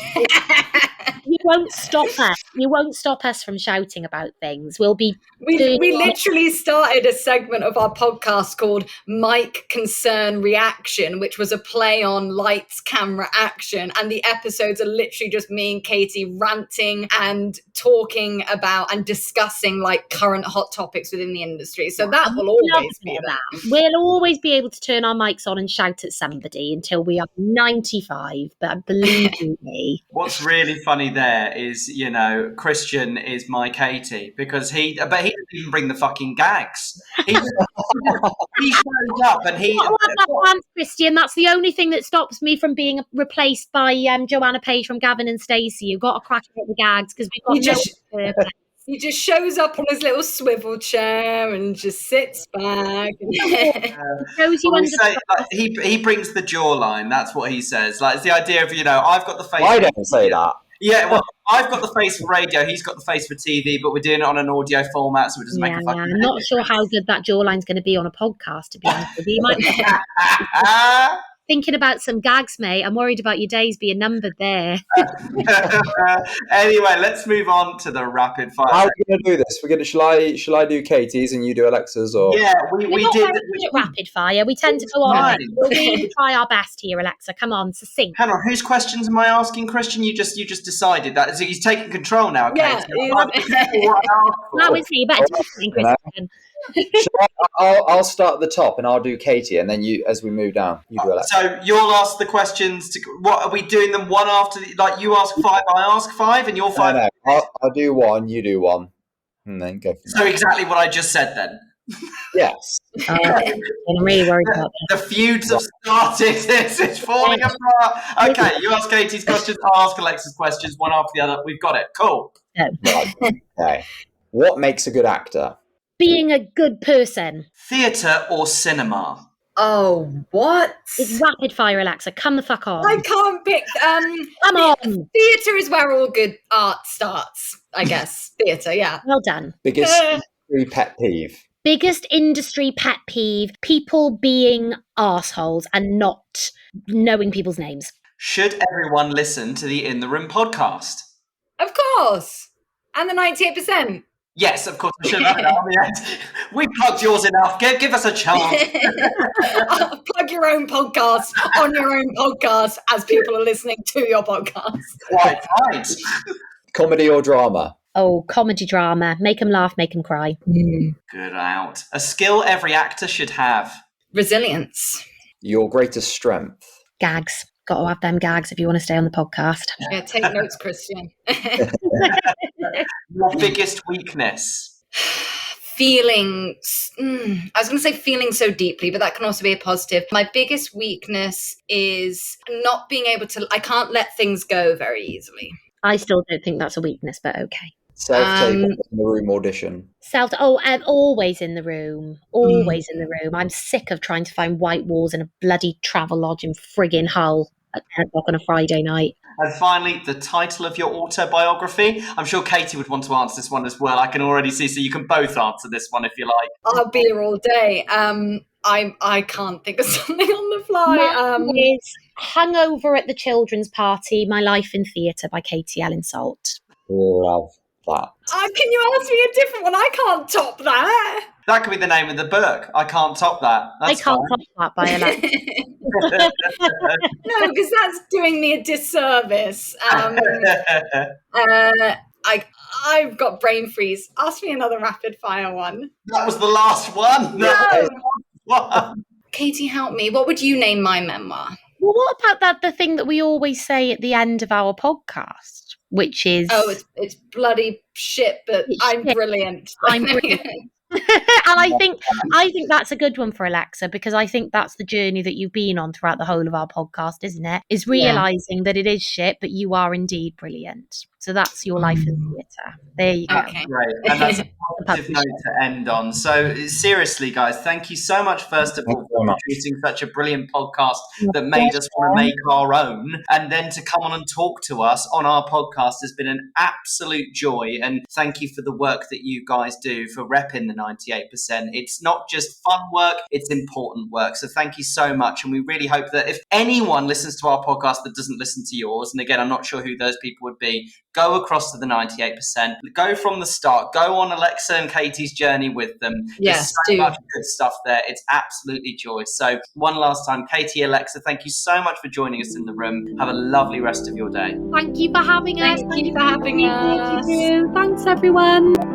you won't stop us. You won't stop us from shouting about things. We'll be. We literally started a segment of our podcast called Mic Concern Reaction, which was a play on lights, camera, action. And the episodes are literally just me and Katie ranting and talking about and discussing like current hot topics within the industry. So that will always be there. We'll always be able to turn our mics on and shout at somebody until we are 95. But believe me. What's really funny there is, you know, Christian is my Katie because he doesn't even bring the fucking gags. He shows up and he. Christian, that's the only thing that stops me from being replaced by Joanna Page from Gavin and Stacey. You've got to crack at the gags because we've got He just shows up on his little swivel chair and just sits back. He brings the jawline. That's what he says. Like, it's the idea of, you know, I've got the face. I don't say that. Yeah, well, I've got the face for radio. He's got the face for TV, but we're doing it on an audio format, so it doesn't make a fucking I'm not sure how good that jawline's going to be on a podcast, to be honest with you. You might be thinking about some gags, mate. I'm worried about your days being numbered there. Anyway, let's move on to the rapid fire. How are we going to do this? Shall I do Katie's and you do Alexa's? Or yeah, we did rapid fire. We tend to go on. We'll try our best here, Alexa. Come on, succinct. Hang on, whose questions am I asking, Christian? You just decided that. So he's taking control now, Katie. That was me. Better talking, Christian. I'll start at the top and I'll do Katie, and then you, as we move down, you do Alexa. So you'll ask the questions. What are we doing them one after? Like you ask 5, I ask 5, and you're 5. No. I'll do one, you do one, and then go. So exactly what I just said then. Yes. I'm really worried about this. The feuds have started. It's falling apart. Okay, you ask Katie's questions, I'll ask Alexa's questions, one after the other. We've got it. Cool. Right. Okay. What makes a good actor? Being a good person. Theatre or cinema? Oh, what? It's rapid fire, Alexa. Come the fuck on. I can't pick. Come on. Theatre is where all good art starts, I guess. Theatre, yeah. Well done. Biggest industry pet peeve? Biggest industry pet peeve, people being arseholes and not knowing people's names. Should everyone listen to the In the Room podcast? Of course. And the 98%. Yes, of course. I should have that on the end. We plugged yours enough. Give us a chance. Plug your own podcast on your own podcast as people are listening to your podcast. Quite right. Comedy or drama? Oh, comedy drama. Make them laugh, make them cry. Good out. A skill every actor should have. Resilience. Your greatest strength? Gags. Got to have them gags if you want to stay on the podcast. Yeah, take notes, Christian. Your biggest weakness? Feelings. I was going to say feeling so deeply, but that can also be a positive. My biggest weakness is not being able to, I can't let things go very easily. I still don't think that's a weakness, but okay. Self-tape in the room audition? I'm always in the room. Always in the room. I'm sick of trying to find white walls in a bloody travel lodge in friggin' Hull at 10 o'clock on a Friday night. And finally, the title of your autobiography. I'm sure Katie would want to answer this one as well. I can already see, so you can both answer this one if you like. I'll be here all day. I can't think of something on the fly. Mine is Hungover at the Children's Party, My Life in Theatre by Katie Ellen Salt. Love that. Can you ask me a different one? I can't top that. That could be the name of the book. I can't top that. That's I can't top that by Alexa. No, because that's doing me a disservice. I've got brain freeze. Ask me another rapid fire one. That was the last one. No. Katie, help me. What would you name my memoir? Well, what about the thing that we always say at the end of our podcast, which is... Oh, it's bloody shit, but I'm brilliant. I'm brilliant. And I think that's a good one for Alexa, because I think that's the journey that you've been on throughout the whole of our podcast, isn't it? Is realising that it is shit, but you are indeed brilliant. So that's your life in theatre. There you go. Okay. Great. And that's a positive note to end on. So seriously, guys, thank you so much, first of all, for producing such a brilliant podcast that made us want to make our own. And then to come on and talk to us on our podcast has been an absolute joy. And thank you for the work that you guys do for repping the 98%. It's not just fun work, it's important work. So thank you so much. And we really hope that if anyone listens to our podcast that doesn't listen to yours, and again, I'm not sure who those people would be, go across to the 98%. Go from the start. Go on Alexa and Katie's journey with them. Yes, There's so much good stuff there. It's absolutely joy. So one last time, Katie, Alexa, thank you so much for joining us in the room. Have a lovely rest of your day. Thank you for having us. Thank you for having us. Thanks, everyone.